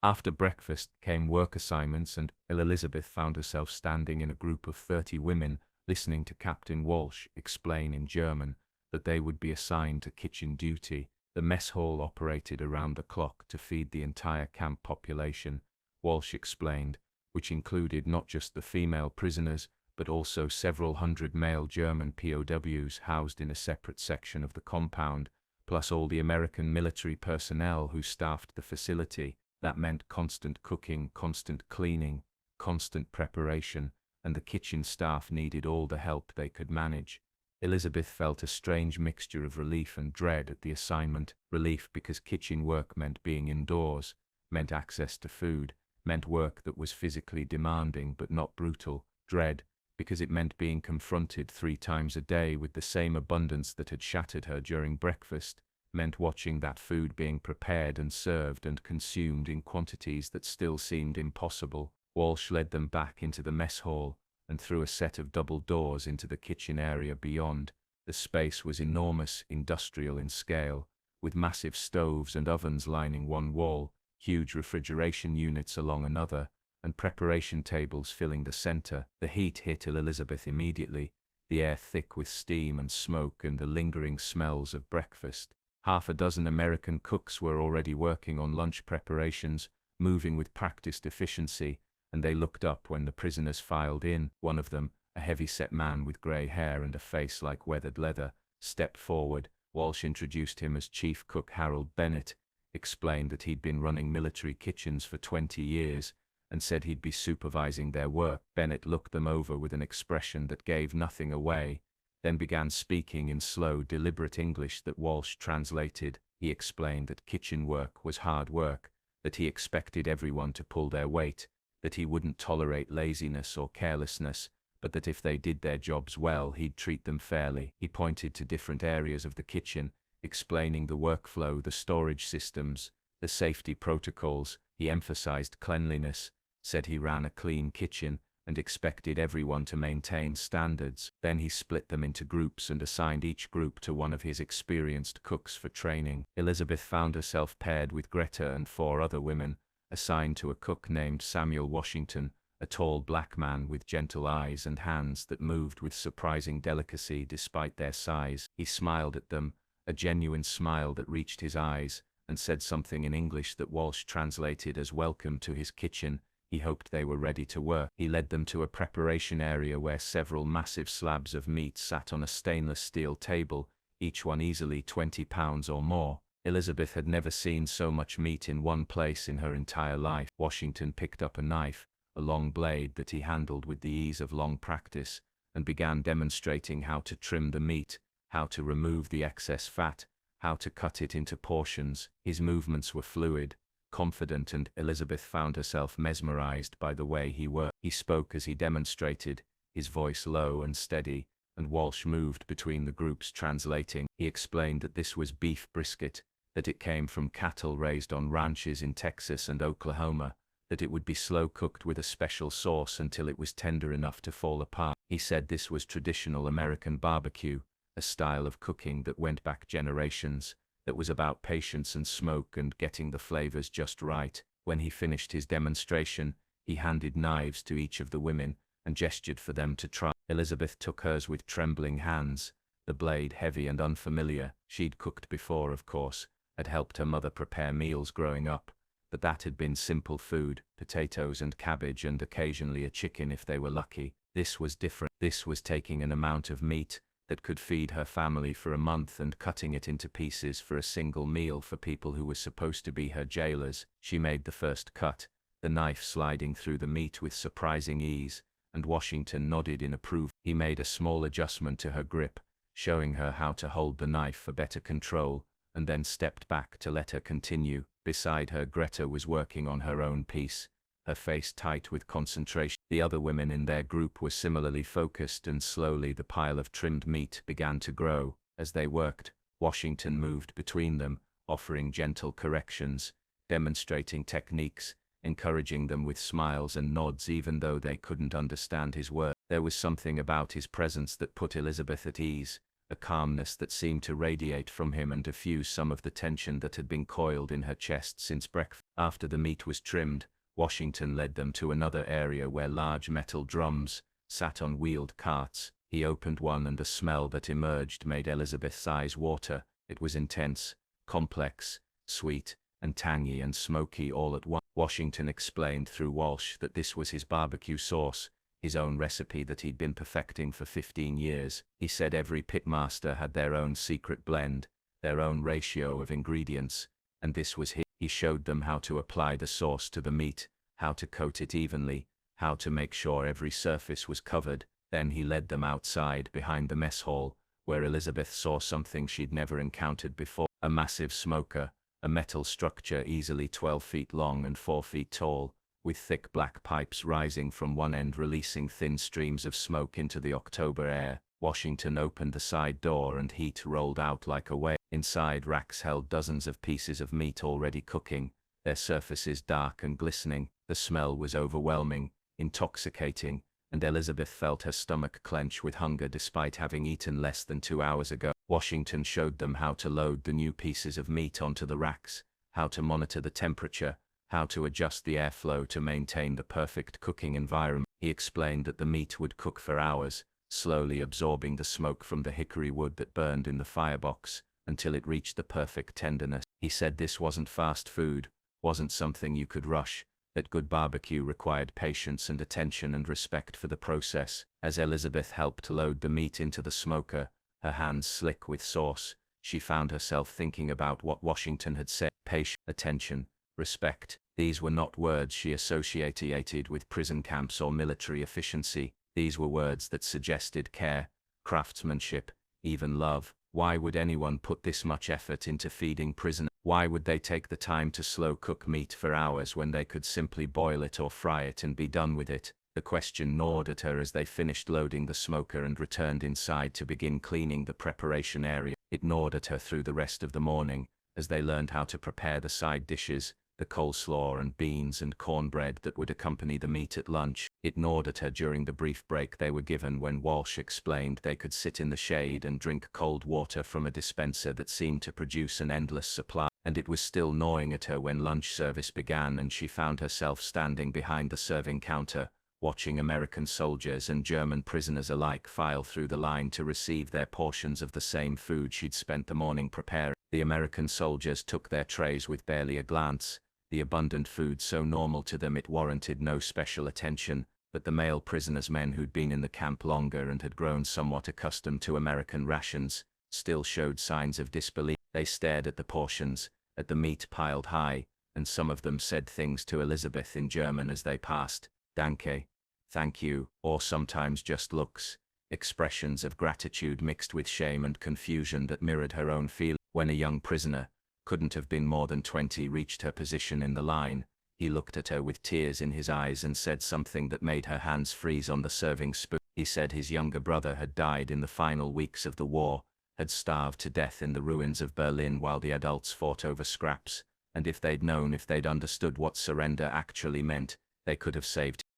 After breakfast came work assignments and Elizabeth found herself standing in a group of 30 women listening to Captain Walsh explain in German that they would be assigned to kitchen duty. The mess hall operated around the clock to feed the entire camp population, Walsh explained, which included not just the female prisoners, but also several hundred male German POWs housed in a separate section of the compound, plus all the American military personnel who staffed the facility. That meant constant cooking, constant cleaning, constant preparation, and the kitchen staff needed all the help they could manage. Elizabeth felt a strange mixture of relief and dread at the assignment. Relief because kitchen work meant being indoors, meant access to food, meant work that was physically demanding but not brutal. Dread because it meant being confronted 3 times a day with the same abundance that had shattered her during breakfast, meant watching that food being prepared and served and consumed in quantities that still seemed impossible. Walsh led them back into the mess hall and through a set of double doors into the kitchen area beyond. The space was enormous, industrial in scale, with massive stoves and ovens lining one wall, huge refrigeration units along another, and preparation tables filling the center. The heat hit Elizabeth immediately, the air thick with steam and smoke and the lingering smells of breakfast. Half a dozen American cooks were already working on lunch preparations, moving with practiced efficiency, and they looked up when the prisoners filed in. One of them, a heavy-set man with grey hair and a face like weathered leather, stepped forward. Walsh introduced him as Chief Cook Harold Bennett, explained that he'd been running military kitchens for 20 years, and said he'd be supervising their work. Bennett looked them over with an expression that gave nothing away, then began speaking in slow, deliberate English that Walsh translated. He explained that kitchen work was hard work, that he expected everyone to pull their weight, that he wouldn't tolerate laziness or carelessness, but that if they did their jobs well, he'd treat them fairly. He pointed to different areas of the kitchen, explaining the workflow, the storage systems, the safety protocols. He emphasized cleanliness, said he ran a clean kitchen, and expected everyone to maintain standards. Then he split them into groups and assigned each group to one of his experienced cooks for training. Elizabeth found herself paired with Greta and 4 other women, assigned to a cook named Samuel Washington, a tall black man with gentle eyes and hands that moved with surprising delicacy despite their size. He smiled at them, a genuine smile that reached his eyes, and said something in English that Walsh translated as "welcome to his kitchen." He hoped they were ready to work. He led them to a preparation area where several massive slabs of meat sat on a stainless steel table, each one easily 20 pounds or more. Elizabeth had never seen so much meat in one place in her entire life. Washington picked up a knife, a long blade that he handled with the ease of long practice, and began demonstrating how to trim the meat, how to remove the excess fat, how to cut it into portions. His movements were fluid, confident, and Elizabeth found herself mesmerized by the way he worked. He spoke as he demonstrated, his voice low and steady, and Walsh moved between the groups translating. He explained that this was beef brisket, that it came from cattle raised on ranches in Texas and Oklahoma, that it would be slow cooked with a special sauce until it was tender enough to fall apart. He said this was traditional American barbecue, a style of cooking that went back generations, that was about patience and smoke and getting the flavors just right. When he finished his demonstration, he handed knives to each of the women and gestured for them to try. Elizabeth took hers with trembling hands, the blade heavy and unfamiliar. She'd cooked before, of course, had helped her mother prepare meals growing up, but that had been simple food, potatoes and cabbage and occasionally a chicken if they were lucky. This was different. This was taking an amount of meat that could feed her family for a month and cutting it into pieces for a single meal for people who were supposed to be her jailers. She made the first cut, the knife sliding through the meat with surprising ease, and Washington nodded in approval. He made a small adjustment to her grip, showing her how to hold the knife for better control, and then stepped back to let her continue. Beside her, Greta was working on her own piece, her face tight with concentration. The other women in their group were similarly focused, and slowly the pile of trimmed meat began to grow. As they worked, Washington moved between them, offering gentle corrections, demonstrating techniques, encouraging them with smiles and nods even though they couldn't understand his words. There was something about his presence that put Elizabeth at ease, a calmness that seemed to radiate from him and diffuse some of the tension that had been coiled in her chest since breakfast. After the meat was trimmed, Washington led them to another area where large metal drums sat on wheeled carts. He opened one and the smell that emerged made Elizabeth's eyes water. It was intense, complex, sweet, and tangy and smoky all at once. Washington explained through Walsh that this was his barbecue sauce, his own recipe that he'd been perfecting for 15 years. He said every pitmaster had their own secret blend, their own ratio of ingredients, and this was his. He showed them how to apply the sauce to the meat, how to coat it evenly, how to make sure every surface was covered. Then he led them outside behind the mess hall, where Elizabeth saw something she'd never encountered before. A massive smoker, a metal structure easily 12 feet long and 4 feet tall, with thick black pipes rising from one end releasing thin streams of smoke into the October air. Washington opened the side door and heat rolled out like a wave. Inside, racks held dozens of pieces of meat already cooking, their surfaces dark and glistening. The smell was overwhelming, intoxicating, and Elizabeth felt her stomach clench with hunger despite having eaten less than 2 hours ago. Washington showed them how to load the new pieces of meat onto the racks, how to monitor the temperature, how to adjust the airflow to maintain the perfect cooking environment. He explained that the meat would cook for hours, slowly absorbing the smoke from the hickory wood that burned in the firebox, until it reached the perfect tenderness. He said this wasn't fast food, wasn't something you could rush, that good barbecue required patience and attention and respect for the process. As Elizabeth helped load the meat into the smoker, her hands slick with sauce, she found herself thinking about what Washington had said. Patience, attention, respect. These were not words she associated with prison camps or military efficiency. These were words that suggested care, craftsmanship, even love. Why would anyone put this much effort into feeding prisoners? Why would they take the time to slow cook meat for hours when they could simply boil it or fry it and be done with it? The question gnawed at her as they finished loading the smoker and returned inside to begin cleaning the preparation area. It gnawed at her through the rest of the morning, as they learned how to prepare the side dishes, the coleslaw and beans and cornbread that would accompany the meat at lunch. It gnawed at her during the brief break they were given when Walsh explained they could sit in the shade and drink cold water from a dispenser that seemed to produce an endless supply. And it was still gnawing at her when lunch service began and she found herself standing behind the serving counter, watching American soldiers and German prisoners alike file through the line to receive their portions of the same food she'd spent the morning preparing. The American soldiers took their trays with barely a glance, the abundant food so normal to them it warranted no special attention, but the male prisoners, men who'd been in the camp longer and had grown somewhat accustomed to American rations, still showed signs of disbelief. They stared at the portions, at the meat piled high, and some of them said things to Elizabeth in German as they passed. Danke, thank you, or sometimes just looks, expressions of gratitude mixed with shame and confusion that mirrored her own feelings. When a young prisoner, couldn't have been more than 20, reached her position in the line, he looked at her with tears in his eyes and said something that made her hands freeze on the serving spoon. He said his younger brother had died in the final weeks of the war, had starved to death in the ruins of Berlin while the adults fought over scraps, and if they'd understood what surrender actually meant, they could have saved him.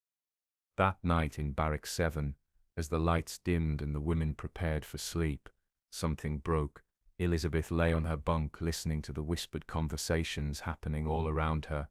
That night in Barrack 7, as the lights dimmed and the women prepared for sleep, something broke. Elizabeth lay on her bunk listening to the whispered conversations happening all around her,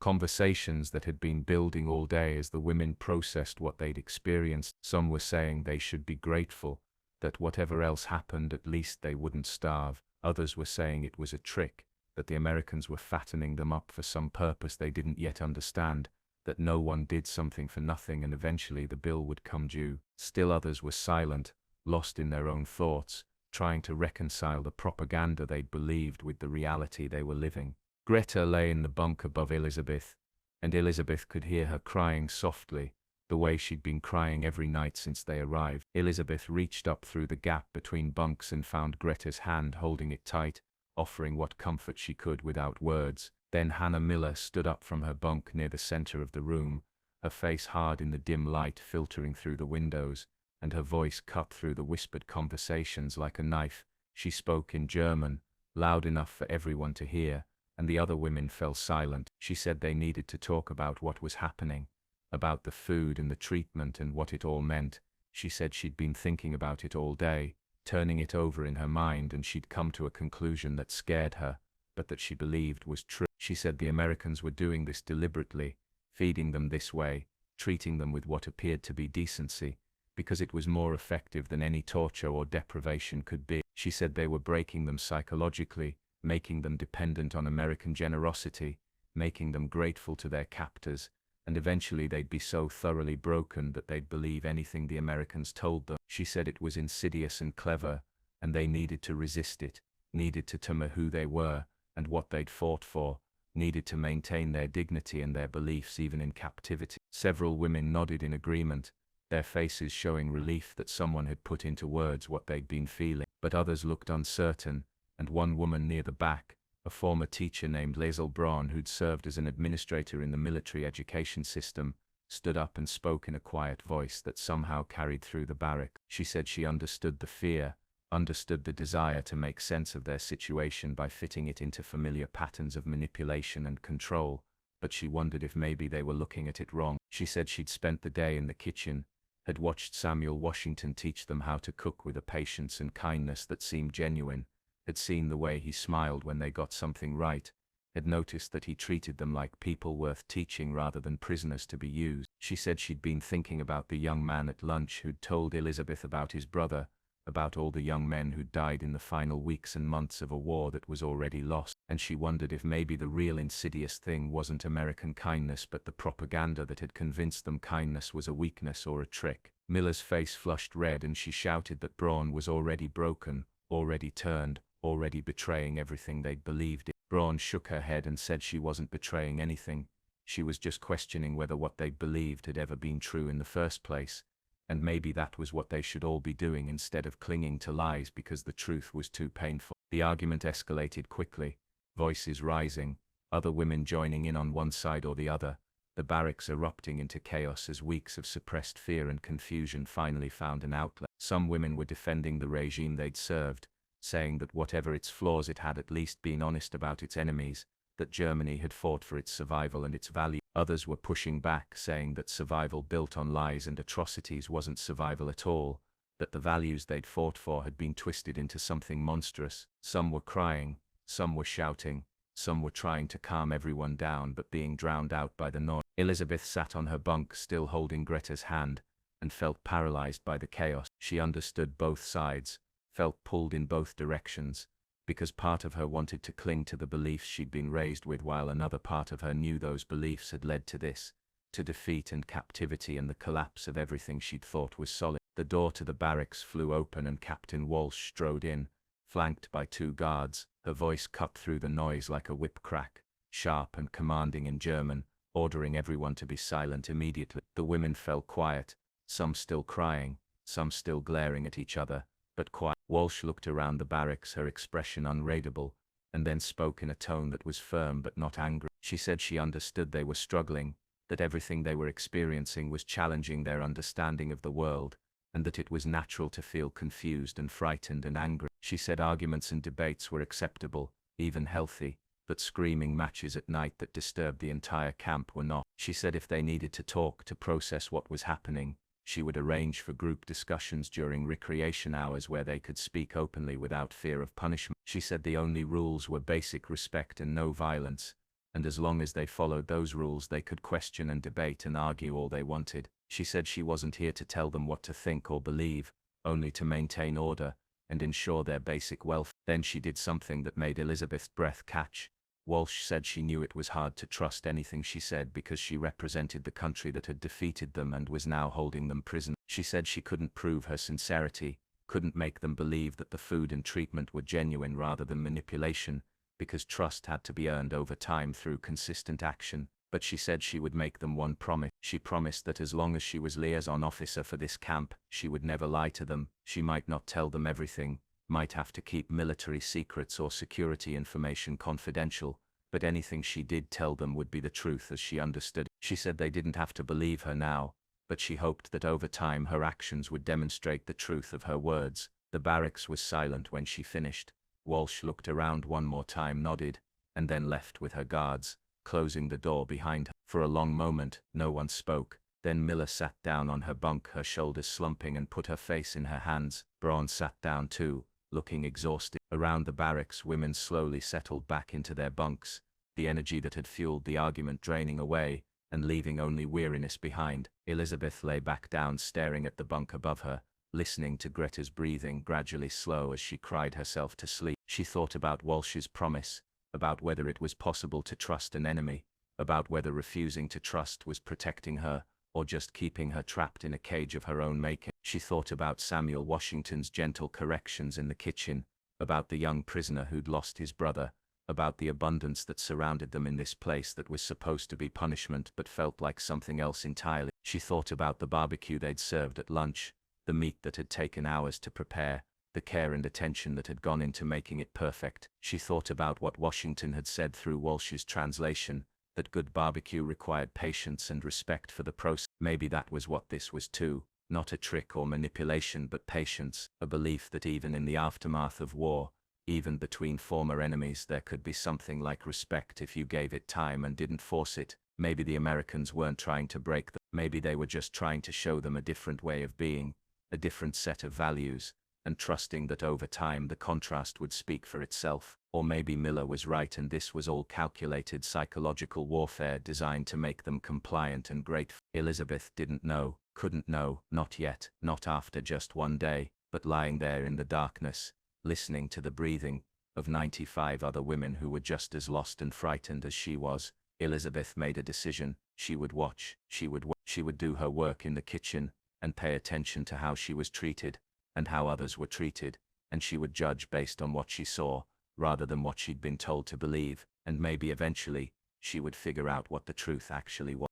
conversations that had been building all day as the women processed what they'd experienced. Some were saying they should be grateful, that whatever else happened at least they wouldn't starve. Others were saying it was a trick, that the Americans were fattening them up for some purpose they didn't yet understand, that no one did something for nothing and eventually the bill would come due. Still others were silent, lost in their own thoughts, trying to reconcile the propaganda they'd believed with the reality they were living. Greta lay in the bunk above Elizabeth, and Elizabeth could hear her crying softly, the way she'd been crying every night since they arrived. Elizabeth reached up through the gap between bunks and found Greta's hand holding it tight, offering what comfort she could without words. Then Hannah Miller stood up from her bunk near the center of the room, her face hard in the dim light filtering through the windows, and her voice cut through the whispered conversations like a knife. She spoke in German, loud enough for everyone to hear, and the other women fell silent. She said they needed to talk about what was happening, about the food and the treatment and what it all meant. She said she'd been thinking about it all day, turning it over in her mind, and she'd come to a conclusion that scared her, but that she believed was true. She said the Americans were doing this deliberately, feeding them this way, treating them with what appeared to be decency, because it was more effective than any torture or deprivation could be. She said they were breaking them psychologically, making them dependent on American generosity, making them grateful to their captors, and eventually they'd be so thoroughly broken that they'd believe anything the Americans told them. She said it was insidious and clever, and they needed to resist it, needed to tame who they were and what they'd fought for, needed to maintain their dignity and their beliefs even in captivity. Several women nodded in agreement, their faces showing relief that someone had put into words what they'd been feeling. But others looked uncertain, and one woman near the back, a former teacher named Liesl Braun who'd served as an administrator in the military education system, stood up and spoke in a quiet voice that somehow carried through the barrack. She said she understood the fear, understood the desire to make sense of their situation by fitting it into familiar patterns of manipulation and control, but she wondered if maybe they were looking at it wrong. She said she'd spent the day in the kitchen, had watched Samuel Washington teach them how to cook with a patience and kindness that seemed genuine, had seen the way he smiled when they got something right, had noticed that he treated them like people worth teaching rather than prisoners to be used. She said she'd been thinking about the young man at lunch who'd told Elizabeth about his brother, about all the young men who'd died in the final weeks and months of a war that was already lost, and she wondered if maybe the real insidious thing wasn't American kindness but the propaganda that had convinced them kindness was a weakness or a trick. Miller's face flushed red and she shouted that Braun was already broken, already turned, already betraying everything they'd believed in. Braun shook her head and said she wasn't betraying anything, she was just questioning whether what they'd believed had ever been true in the first place, and maybe that was what they should all be doing instead of clinging to lies because the truth was too painful. The argument escalated quickly, voices rising, other women joining in on one side or the other, the barracks erupting into chaos as weeks of suppressed fear and confusion finally found an outlet. Some women were defending the regime they'd served, saying that whatever its flaws it had at least been honest about its enemies, that Germany had fought for its survival and its value. Others were pushing back, saying that survival built on lies and atrocities wasn't survival at all, that the values they'd fought for had been twisted into something monstrous. Some were crying, some were shouting, some were trying to calm everyone down but being drowned out by the noise. Elizabeth sat on her bunk still holding Greta's hand, and felt paralyzed by the chaos. She understood both sides, felt pulled in both directions, because part of her wanted to cling to the beliefs she'd been raised with while another part of her knew those beliefs had led to this, to defeat and captivity and the collapse of everything she'd thought was solid. The door to the barracks flew open and Captain Walsh strode in, flanked by 2 guards, her voice cut through the noise like a whip crack, sharp and commanding in German, ordering everyone to be silent immediately. The women fell quiet, some still crying, some still glaring at each other, but quiet. Walsh looked around the barracks, her expression unreadable, and then spoke in a tone that was firm but not angry. She said she understood they were struggling, that everything they were experiencing was challenging their understanding of the world, and that it was natural to feel confused and frightened and angry. She said arguments and debates were acceptable, even healthy, but screaming matches at night that disturbed the entire camp were not. She said if they needed to talk to process what was happening, she would arrange for group discussions during recreation hours where they could speak openly without fear of punishment. She said the only rules were basic respect and no violence, and as long as they followed those rules they could question and debate and argue all they wanted. She said she wasn't here to tell them what to think or believe, only to maintain order and ensure their basic welfare. Then she did something that made Elizabeth's breath catch. Walsh said she knew it was hard to trust anything she said because she represented the country that had defeated them and was now holding them prisoner. She said she couldn't prove her sincerity, couldn't make them believe that the food and treatment were genuine rather than manipulation, because trust had to be earned over time through consistent action. But she said she would make them one promise. She promised that as long as she was liaison officer for this camp, she would never lie to them. She might not tell them everything, might have to keep military secrets or security information confidential, but anything she did tell them would be the truth as she understood. She said they didn't have to believe her now, but she hoped that over time her actions would demonstrate the truth of her words. The barracks was silent when she finished. Walsh looked around one more time, nodded, and then left with her guards, closing the door behind her. For a long moment, no one spoke. Then Miller sat down on her bunk, her shoulders slumping, and put her face in her hands. Braun sat down too, looking exhausted. Around the barracks, women slowly settled back into their bunks, the energy that had fueled the argument draining away, and leaving only weariness behind. Elizabeth lay back down, staring at the bunk above her, listening to Greta's breathing gradually slow as she cried herself to sleep. She thought about Walsh's promise, about whether it was possible to trust an enemy, about whether refusing to trust was protecting her, or just keeping her trapped in a cage of her own making. She thought about Samuel Washington's gentle corrections in the kitchen, about the young prisoner who'd lost his brother, about the abundance that surrounded them in this place that was supposed to be punishment but felt like something else entirely. She thought about the barbecue they'd served at lunch, the meat that had taken hours to prepare, the care and attention that had gone into making it perfect. She thought about what Washington had said through Walsh's translation, that good barbecue required patience and respect for the process. Maybe that was what this was too, not a trick or manipulation but patience, a belief that even in the aftermath of war, even between former enemies, there could be something like respect if you gave it time and didn't force it. Maybe the Americans weren't trying to break them. Maybe they were just trying to show them a different way of being, a different set of values, and trusting that over time the contrast would speak for itself. Or maybe Miller was right and this was all calculated psychological warfare designed to make them compliant and grateful. Elizabeth didn't know, couldn't know, not yet, not after just one day, but lying there in the darkness, listening to the breathing of 95 other women who were just as lost and frightened as she was, Elizabeth made a decision. She would watch, she would do her work in the kitchen, and pay attention to how she was treated, and how others were treated, and she would judge based on what she saw, rather than what she'd been told to believe, and maybe eventually, she would figure out what the truth actually was.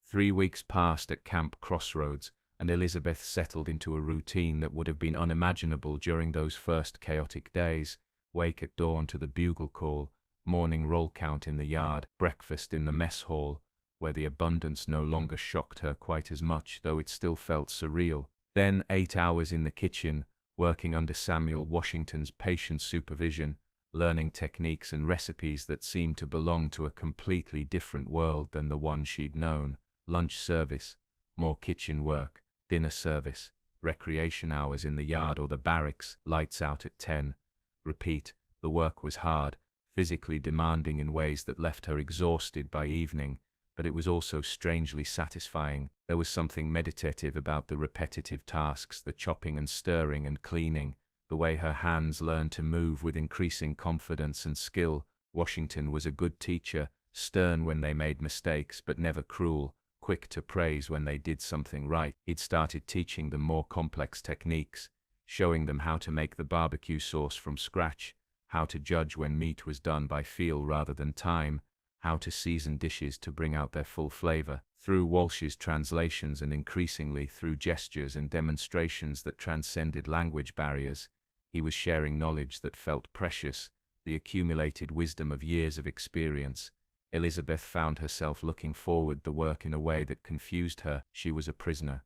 3 weeks passed at Camp Crossroads, and Elizabeth settled into a routine that would have been unimaginable during those first chaotic days: wake at dawn to the bugle call, morning roll count in the yard, breakfast in the mess hall, where the abundance no longer shocked her quite as much, though it still felt surreal. Then 8 hours in the kitchen, working under Samuel Washington's patient supervision, learning techniques and recipes that seemed to belong to a completely different world than the one she'd known. Lunch service, more kitchen work, dinner service, recreation hours in the yard or the barracks, lights out at 10. Repeat. The work was hard, physically demanding in ways that left her exhausted by evening, but it was also strangely satisfying. There was something meditative about the repetitive tasks, the chopping and stirring and cleaning, the way her hands learned to move with increasing confidence and skill. Washington was a good teacher, stern when they made mistakes but never cruel, quick to praise when they did something right. He'd started teaching them more complex techniques, showing them how to make the barbecue sauce from scratch, how to judge when meat was done by feel rather than time, how to season dishes to bring out their full flavor. Through Walsh's translations and increasingly through gestures and demonstrations that transcended language barriers, he was sharing knowledge that felt precious, the accumulated wisdom of years of experience. Elizabeth found herself looking forward the work in a way that confused her. She was a prisoner.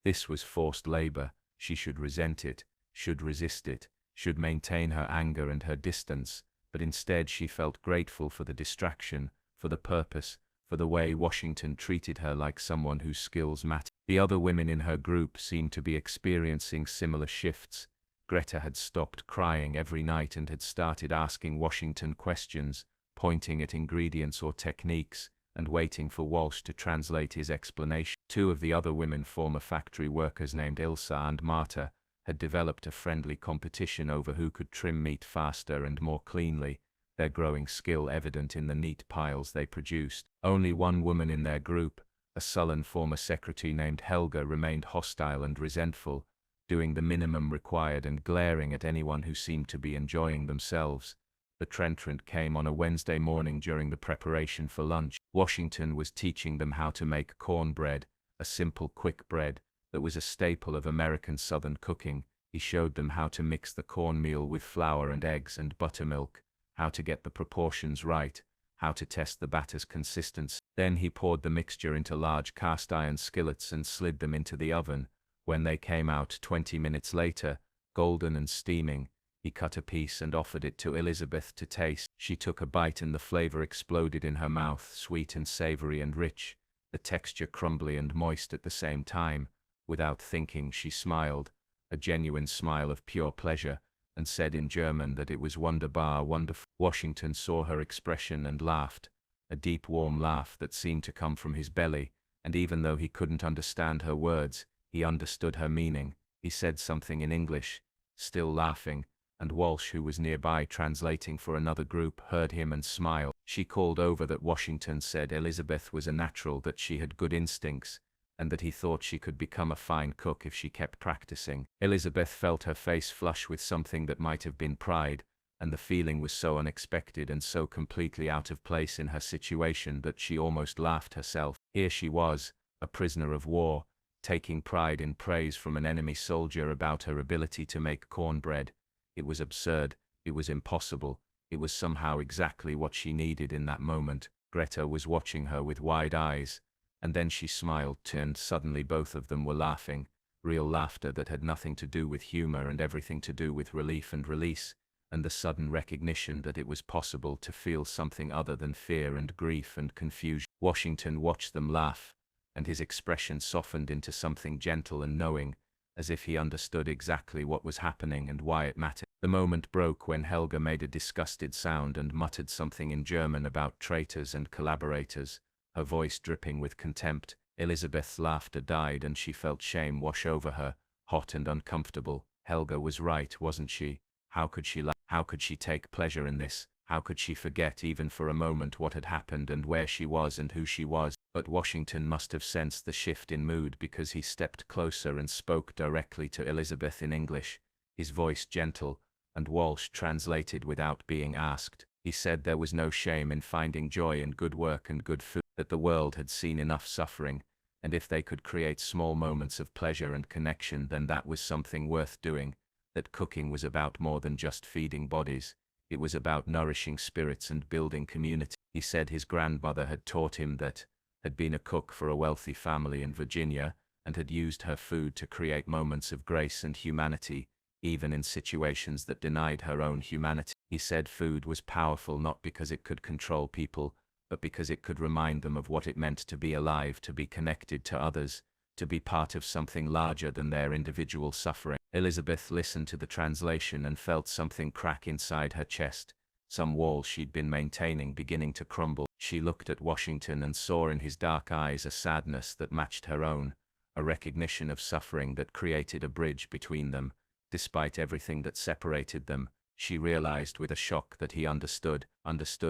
This was forced labor. She should resent it, should resist it, should maintain her anger and her distance, but instead she felt grateful for the distraction, for the purpose, for the way Washington treated her like someone whose skills mattered. The other women in her group seemed to be experiencing similar shifts. Greta had stopped crying every night and had started asking Washington questions, pointing at ingredients or techniques, and waiting for Walsh to translate his explanation. 2 of the other women, former factory workers named Ilsa and Marta, had developed a friendly competition over who could trim meat faster and more cleanly, their growing skill evident in the neat piles they produced. Only one woman in their group, a sullen former secretary named Helga, remained hostile and resentful, doing the minimum required and glaring at anyone who seemed to be enjoying themselves. The entrant came on a Wednesday morning during the preparation for lunch. Washington was teaching them how to make cornbread, a simple quick bread that was a staple of American Southern cooking. He showed them how to mix the cornmeal with flour and eggs and buttermilk, how to get the proportions right, how to test the batter's consistency. Then he poured the mixture into large cast iron skillets and slid them into the oven. When they came out 20 minutes later, golden and steaming, he cut a piece and offered it to Elizabeth to taste. She took a bite and the flavor exploded in her mouth, sweet and savory and rich, the texture crumbly and moist at the same time. Without thinking, she smiled, a genuine smile of pure pleasure, and said in German that it was wunderbar, wonderful. Washington saw her expression and laughed, a deep warm laugh that seemed to come from his belly, and even though he couldn't understand her words, he understood her meaning. He said something in English, still laughing, and Walsh, who was nearby translating for another group, heard him and smiled. She called over that Washington said Elizabeth was a natural, that she had good instincts, and that he thought she could become a fine cook if she kept practicing. Elizabeth felt her face flush with something that might have been pride, and the feeling was so unexpected and so completely out of place in her situation that she almost laughed herself. Here she was, a prisoner of war, taking pride in praise from an enemy soldier about her ability to make cornbread. It was absurd, it was impossible, it was somehow exactly what she needed in that moment. Greta was watching her with wide eyes, and then she smiled, and suddenly both of them were laughing, real laughter that had nothing to do with humor and everything to do with relief and release, and the sudden recognition that it was possible to feel something other than fear and grief and confusion. Washington watched them laugh, and his expression softened into something gentle and knowing, as if he understood exactly what was happening and why it mattered. The moment broke when Helga made a disgusted sound and muttered something in German about traitors and collaborators, her voice dripping with contempt. Elizabeth's laughter died and she felt shame wash over her, hot and uncomfortable. Helga was right, wasn't she? How could she laugh? How could she take pleasure in this? How could she forget even for a moment what had happened and where she was and who she was? But Washington must have sensed the shift in mood because he stepped closer and spoke directly to Elizabeth in English, his voice gentle, and Walsh translated without being asked. He said there was no shame in finding joy in good work and good food, that the world had seen enough suffering, and if they could create small moments of pleasure and connection, then that was something worth doing, that cooking was about more than just feeding bodies. It was about nourishing spirits and building community. He said his grandmother had taught him that, had been a cook for a wealthy family in Virginia, and had used her food to create moments of grace and humanity, even in situations that denied her own humanity. He said food was powerful not because it could control people, but because it could remind them of what it meant to be alive, to be connected to others, to be part of something larger than their individual suffering. Elizabeth listened to the translation and felt something crack inside her chest, some wall she'd been maintaining beginning to crumble. She looked at Washington and saw in his dark eyes a sadness that matched her own, a recognition of suffering that created a bridge between them. Despite everything that separated them, she realized with a shock that he understood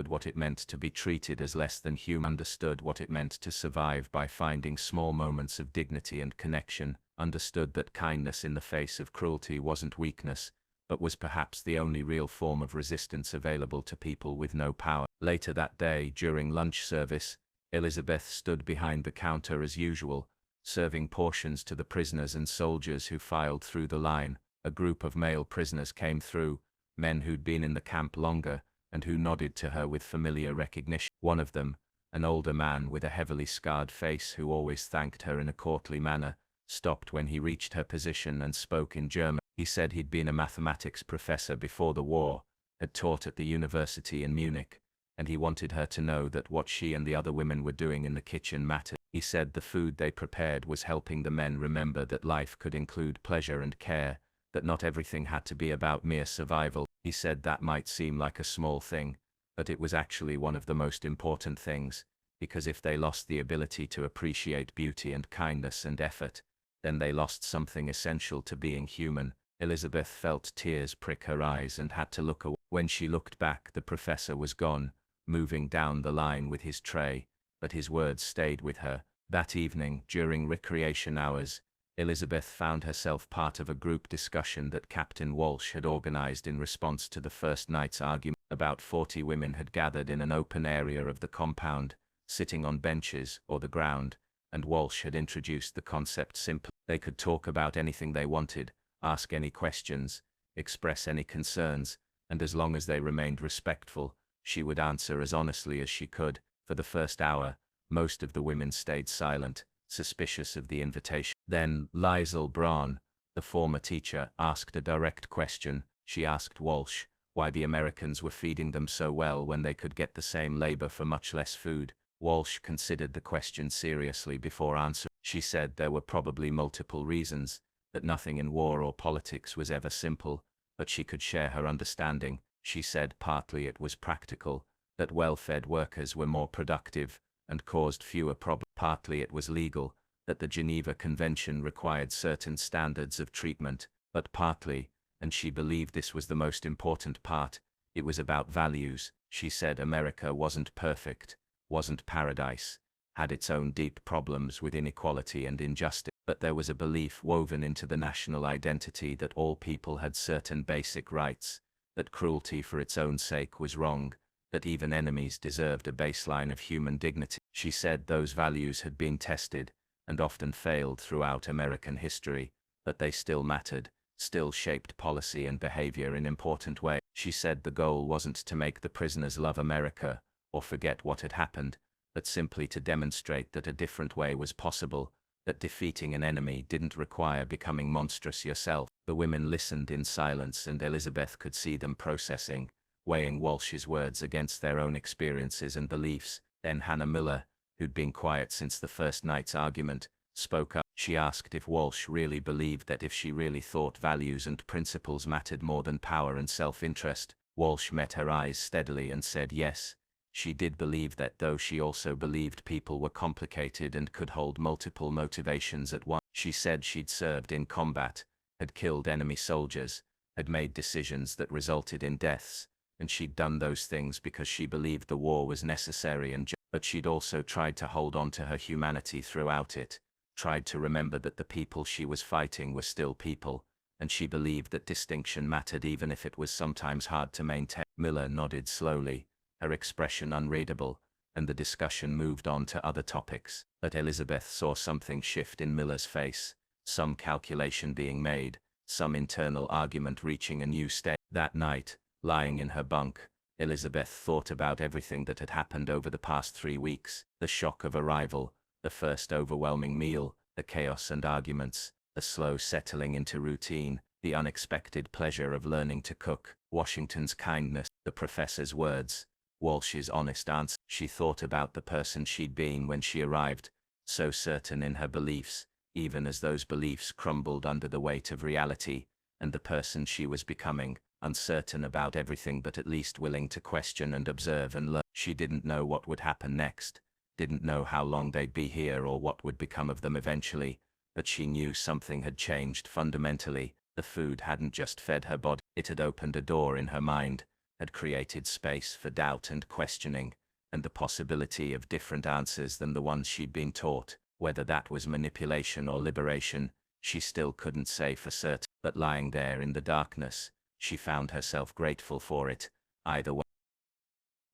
what it meant to be treated as less than human, understood what it meant to survive by finding small moments of dignity and connection, understood that kindness in the face of cruelty wasn't weakness, but was perhaps the only real form of resistance available to people with no power. Later that day, during lunch service, Elizabeth stood behind the counter as usual, serving portions to the prisoners and soldiers who filed through the line. A group of male prisoners came through, men who'd been in the camp longer, and who nodded to her with familiar recognition. One of them, an older man with a heavily scarred face who always thanked her in a courtly manner, stopped when he reached her position and spoke in German. He said he'd been a mathematics professor before the war, had taught at the university in Munich, and he wanted her to know that what she and the other women were doing in the kitchen mattered. He said the food they prepared was helping the men remember that life could include pleasure and care, that not everything had to be about mere survival. He said that might seem like a small thing, but it was actually one of the most important things, because if they lost the ability to appreciate beauty and kindness and effort, then they lost something essential to being human. Elizabeth felt tears prick her eyes and had to look away. When she looked back, the professor was gone, moving down the line with his tray, but his words stayed with her. That evening, during recreation hours, Elizabeth found herself part of a group discussion that Captain Walsh had organized in response to the first night's argument. About 40 women had gathered in an open area of the compound, sitting on benches or the ground, and Walsh had introduced the concept simply. They could talk about anything they wanted, ask any questions, express any concerns, and as long as they remained respectful, she would answer as honestly as she could. For the first hour, most of the women stayed silent, suspicious of the invitation. Then, Liesl Braun, the former teacher, asked a direct question. She asked Walsh why the Americans were feeding them so well when they could get the same labor for much less food. Walsh considered the question seriously before answering. She said there were probably multiple reasons, that nothing in war or politics was ever simple, but she could share her understanding. She said partly it was practical, that well-fed workers were more productive and caused fewer problems. Partly it was legal, that the Geneva Convention required certain standards of treatment, but partly, and she believed this was the most important part, it was about values. She said America wasn't perfect, wasn't paradise, had its own deep problems with inequality and injustice, but there was a belief woven into the national identity that all people had certain basic rights, that cruelty for its own sake was wrong, that even enemies deserved a baseline of human dignity. She said those values had been tested, and often failed throughout American history, but they still mattered, still shaped policy and behavior in important ways. She said the goal wasn't to make the prisoners love America, or forget what had happened, but simply to demonstrate that a different way was possible, that defeating an enemy didn't require becoming monstrous yourself. The women listened in silence, and Elizabeth could see them processing, weighing Walsh's words against their own experiences and beliefs. Then Hannah Miller, who'd been quiet since the first night's argument, spoke up. She asked if Walsh really believed that, if she really thought values and principles mattered more than power and self-interest. Walsh met her eyes steadily and said yes. She did believe that, though she also believed people were complicated and could hold multiple motivations at once. She said she'd served in combat, had killed enemy soldiers, had made decisions that resulted in deaths, and she'd done those things because she believed the war was necessary and just. But she'd also tried to hold on to her humanity throughout it, tried to remember that the people she was fighting were still people, and she believed that distinction mattered even if it was sometimes hard to maintain. Miller nodded slowly, her expression unreadable, and the discussion moved on to other topics. But Elizabeth saw something shift in Miller's face, some calculation being made, some internal argument reaching a new stage. That night, lying in her bunk, Elizabeth thought about everything that had happened over the past 3 weeks, the shock of arrival, the first overwhelming meal, the chaos and arguments, the slow settling into routine, the unexpected pleasure of learning to cook, Washington's kindness, the professor's words, Walsh's honest answer. She thought about the person she'd been when she arrived, so certain in her beliefs, even as those beliefs crumbled under the weight of reality, and the person she was becoming, uncertain about everything but at least willing to question and observe and learn. She didn't know what would happen next, didn't know how long they'd be here or what would become of them eventually, but she knew something had changed fundamentally. The food hadn't just fed her body, it had opened a door in her mind, had created space for doubt and questioning, and the possibility of different answers than the ones she'd been taught. Whether that was manipulation or liberation, she still couldn't say for certain, but lying there in the darkness, she found herself grateful for it, either way.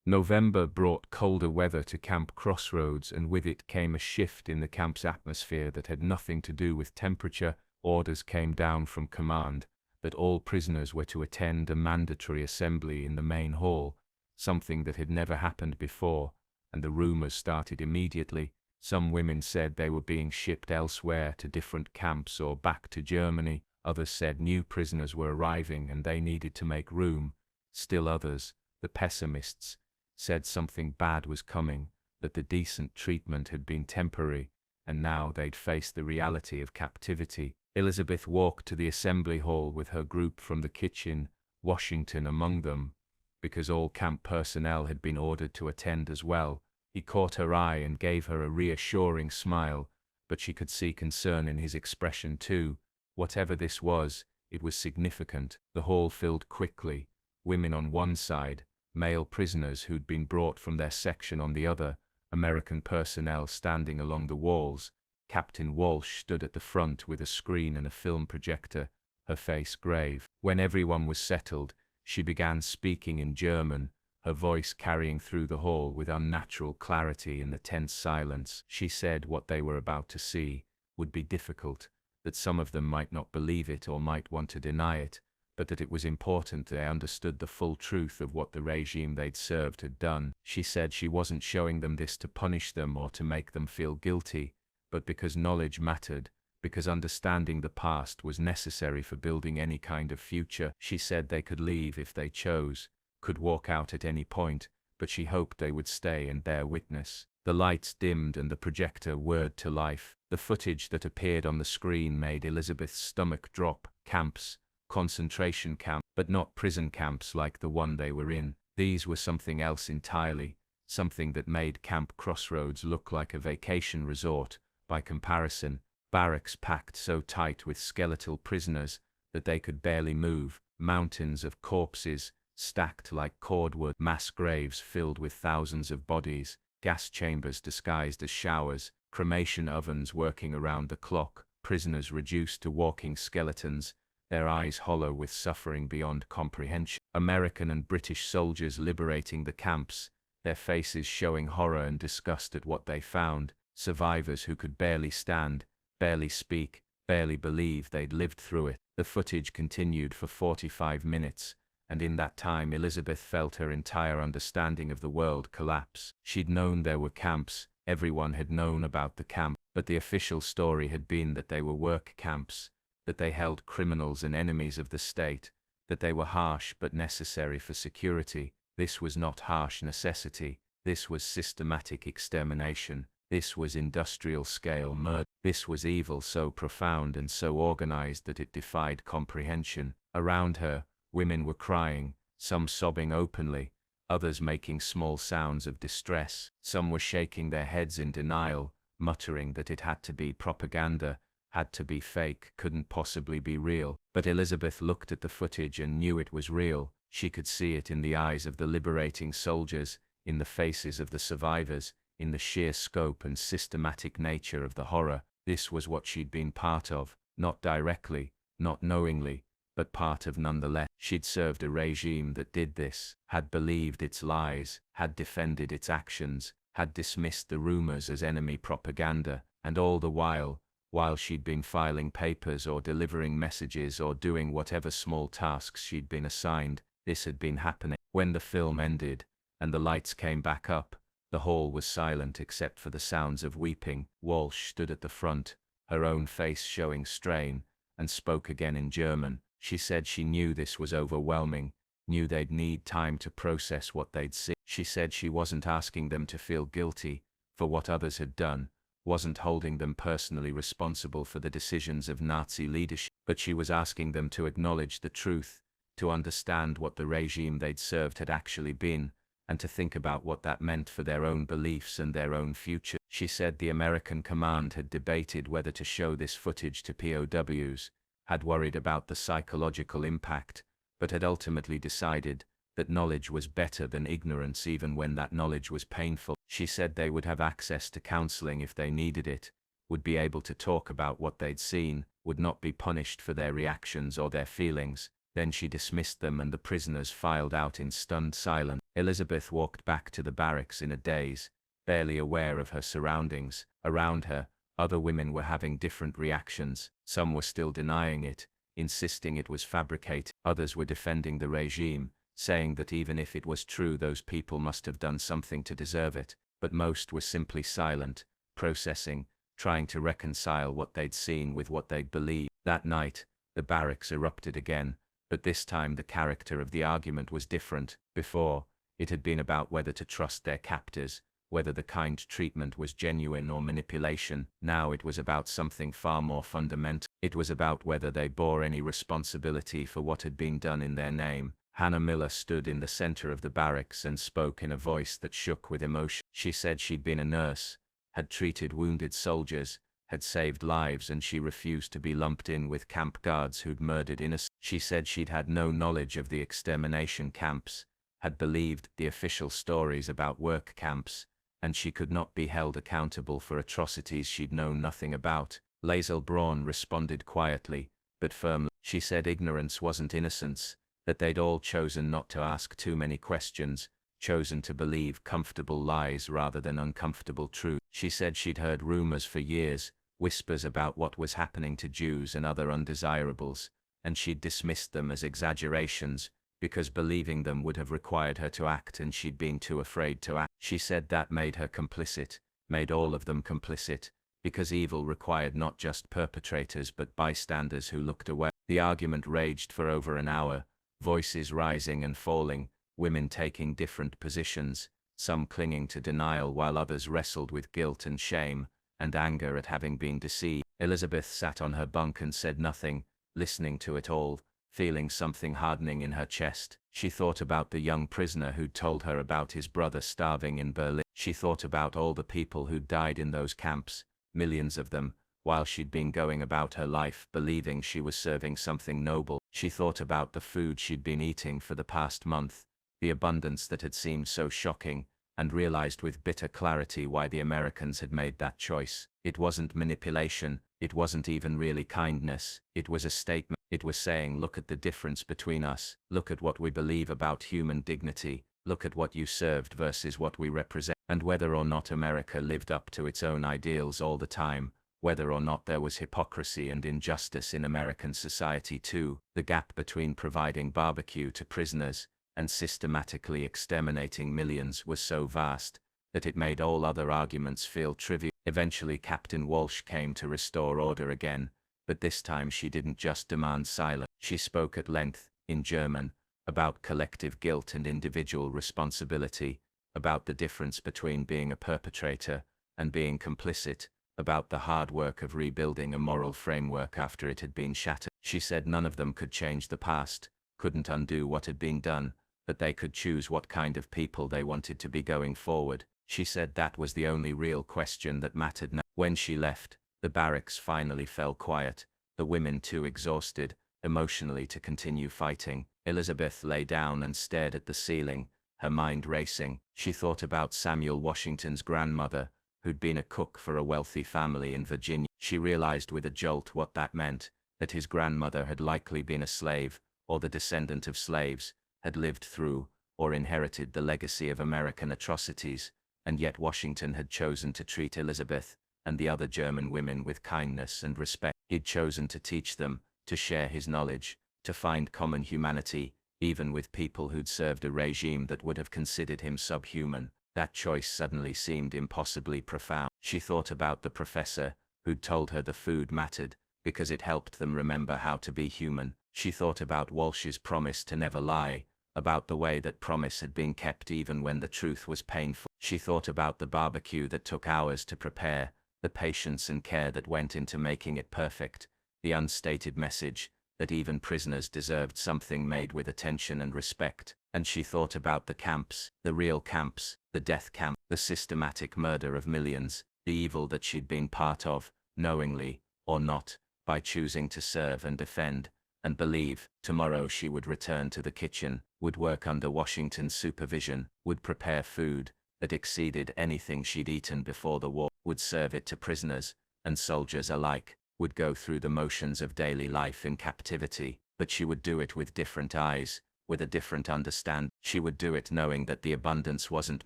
November brought colder weather to Camp Crossroads, and with it came a shift in the camp's atmosphere that had nothing to do with temperature. Orders came down from command that all prisoners were to attend a mandatory assembly in the main hall, something that had never happened before, and the rumors started immediately. Some women said they were being shipped elsewhere to different camps or back to Germany. Others said new prisoners were arriving and they needed to make room. Still others, the pessimists, said something bad was coming, that the decent treatment had been temporary, and now they'd face the reality of captivity. Elizabeth walked to the assembly hall with her group from the kitchen, Washington among them, because all camp personnel had been ordered to attend as well. He caught her eye and gave her a reassuring smile, but she could see concern in his expression too. Whatever this was, it was significant. The hall filled quickly, women on one side, male prisoners who'd been brought from their section on the other, American personnel standing along the walls. Captain Walsh stood at the front with a screen and a film projector, her face grave. When everyone was settled, she began speaking in German, her voice carrying through the hall with unnatural clarity in the tense silence. She said what they were about to see would be difficult, that some of them might not believe it or might want to deny it, but that it was important they understood the full truth of what the regime they'd served had done. She said she wasn't showing them this to punish them or to make them feel guilty, but because knowledge mattered, because understanding the past was necessary for building any kind of future. She said they could leave if they chose, could walk out at any point, but she hoped they would stay and bear witness. The lights dimmed and the projector whirred to life. The footage that appeared on the screen made Elizabeth's stomach drop. Camps, concentration camps, but not prison camps like the one they were in. These were something else entirely, something that made Camp Crossroads look like a vacation resort. By comparison, barracks packed so tight with skeletal prisoners that they could barely move, mountains of corpses stacked like cordwood, mass graves filled with thousands of bodies, gas chambers disguised as showers, cremation ovens working around the clock, prisoners reduced to walking skeletons, their eyes hollow with suffering beyond comprehension. American and British soldiers liberating the camps, their faces showing horror and disgust at what they found, survivors who could barely stand, barely speak, barely believe they'd lived through it. The footage continued for 45 minutes, and in that time Elizabeth felt her entire understanding of the world collapse. She'd known there were camps, everyone had known about the camp, but the official story had been that they were work camps, that they held criminals and enemies of the state, that they were harsh but necessary for security. This was not harsh necessity, this was systematic extermination, this was industrial-scale murder. This was evil so profound and so organized that it defied comprehension. Around her, women were crying, some sobbing openly, others making small sounds of distress. Some were shaking their heads in denial, muttering that it had to be propaganda, had to be fake, couldn't possibly be real. But Elizabeth looked at the footage and knew it was real. She could see it in the eyes of the liberating soldiers, in the faces of the survivors, in the sheer scope and systematic nature of the horror. This was what she'd been part of, not directly, not knowingly, but part of nonetheless. She'd served a regime that did this, had believed its lies, had defended its actions, had dismissed the rumors as enemy propaganda, and all the while she'd been filing papers or delivering messages or doing whatever small tasks she'd been assigned, this had been happening. When the film ended, and the lights came back up, the hall was silent except for the sounds of weeping. Walsh stood at the front, her own face showing strain, and spoke again in German. She said she knew this was overwhelming, knew they'd need time to process what they'd seen. She said she wasn't asking them to feel guilty for what others had done, wasn't holding them personally responsible for the decisions of Nazi leadership, but she was asking them to acknowledge the truth, to understand what the regime they'd served had actually been, and to think about what that meant for their own beliefs and their own future. She said the American command had debated whether to show this footage to POWs, had worried about the psychological impact, but had ultimately decided that knowledge was better than ignorance even when that knowledge was painful. She said they would have access to counseling if they needed it, would be able to talk about what they'd seen, would not be punished for their reactions or their feelings. Then she dismissed them and the prisoners filed out in stunned silence. Elizabeth walked back to the barracks in a daze, barely aware of her surroundings. Around her, other women were having different reactions. Some were still denying it, insisting it was fabricated. Others were defending the regime, saying that even if it was true those people must have done something to deserve it. But most were simply silent, processing, trying to reconcile what they'd seen with what they'd believed. That night, the barracks erupted again, but this time the character of the argument was different. Before, it had been about whether to trust their captors, whether the kind treatment was genuine or manipulation. Now it was about something far more fundamental. It was about whether they bore any responsibility for what had been done in their name. Hannah Miller stood in the center of the barracks and spoke in a voice that shook with emotion. She said she'd been a nurse, had treated wounded soldiers, had saved lives, and she refused to be lumped in with camp guards who'd murdered innocents. She said she'd had no knowledge of the extermination camps, had believed the official stories about work camps, and she could not be held accountable for atrocities she'd known nothing about. Laezel Braun responded quietly, but firmly. She said ignorance wasn't innocence, that they'd all chosen not to ask too many questions, chosen to believe comfortable lies rather than uncomfortable truth. She said she'd heard rumors for years, whispers about what was happening to Jews and other undesirables, and she'd dismissed them as exaggerations, because believing them would have required her to act and she'd been too afraid to act. She said that made her complicit, made all of them complicit, because evil required not just perpetrators but bystanders who looked away. The argument raged for over an hour, voices rising and falling, women taking different positions, some clinging to denial while others wrestled with guilt and shame, and anger at having been deceived. Elizabeth sat on her bunk and said nothing, listening to it all, feeling something hardening in her chest. She thought about the young prisoner who'd told her about his brother starving in Berlin. She thought about all the people who'd died in those camps, millions of them, while she'd been going about her life believing she was serving something noble. She thought about the food she'd been eating for the past month, the abundance that had seemed so shocking, and realized with bitter clarity why the Americans had made that choice. It wasn't manipulation, it wasn't even really kindness, it was a statement. It was saying, look at the difference between us, look at what we believe about human dignity, look at what you served versus what we represent, and whether or not America lived up to its own ideals all the time, whether or not there was hypocrisy and injustice in American society too. The gap between providing barbecue to prisoners and systematically exterminating millions was so vast that it made all other arguments feel trivial. Eventually Captain Walsh came to restore order again, but this time she didn't just demand silence. She spoke at length, in German, about collective guilt and individual responsibility, about the difference between being a perpetrator and being complicit, about the hard work of rebuilding a moral framework after it had been shattered. She said none of them could change the past, couldn't undo what had been done, but they could choose what kind of people they wanted to be going forward. She said that was the only real question that mattered now. When she left, the barracks finally fell quiet, the women too exhausted emotionally to continue fighting. Elizabeth lay down and stared at the ceiling, her mind racing. She thought about Samuel Washington's grandmother, who'd been a cook for a wealthy family in Virginia. She realized with a jolt what that meant, that his grandmother had likely been a slave, or the descendant of slaves, had lived through, or inherited the legacy of American atrocities, and yet Washington had chosen to treat Elizabeth and the other German women with kindness and respect. He'd chosen to teach them, to share his knowledge, to find common humanity, even with people who'd served a regime that would have considered him subhuman. That choice suddenly seemed impossibly profound. She thought about the professor, who'd told her the food mattered, because it helped them remember how to be human. She thought about Walsh's promise to never lie, about the way that promise had been kept even when the truth was painful. She thought about the barbecue that took hours to prepare, the patience and care that went into making it perfect, the unstated message that even prisoners deserved something made with attention and respect. And she thought about the camps, the real camps, the death camp, the systematic murder of millions, the evil that she'd been part of, knowingly, or not, by choosing to serve and defend, and believe. Tomorrow she would return to the kitchen, would work under Washington's supervision, would prepare food that exceeded anything she'd eaten before the war, would serve it to prisoners and soldiers alike, would go through the motions of daily life in captivity, but she would do it with different eyes, with a different understanding. She would do it knowing that the abundance wasn't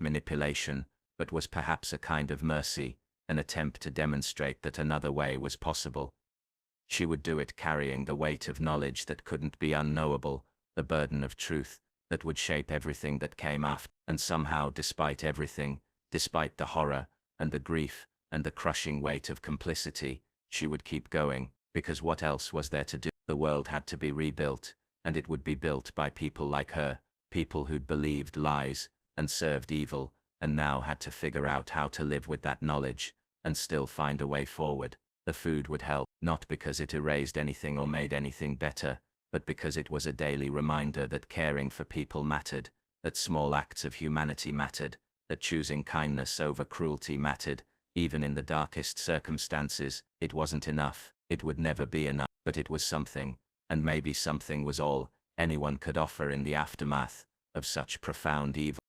manipulation, but was perhaps a kind of mercy, an attempt to demonstrate that another way was possible. She would do it carrying the weight of knowledge that couldn't be unknowable, the burden of truth that would shape everything that came after. And somehow, despite everything, despite the horror and the grief and the crushing weight of complicity, she would keep going, because what else was there to do? The world had to be rebuilt, and it would be built by people like her, people who'd believed lies and served evil, and now had to figure out how to live with that knowledge and still find a way forward. The food would help, not because it erased anything or made anything better, but because it was a daily reminder that caring for people mattered, that small acts of humanity mattered, that choosing kindness over cruelty mattered. Even in the darkest circumstances, it wasn't enough, it would never be enough, but it was something, and maybe something was all anyone could offer in the aftermath of such profound evil.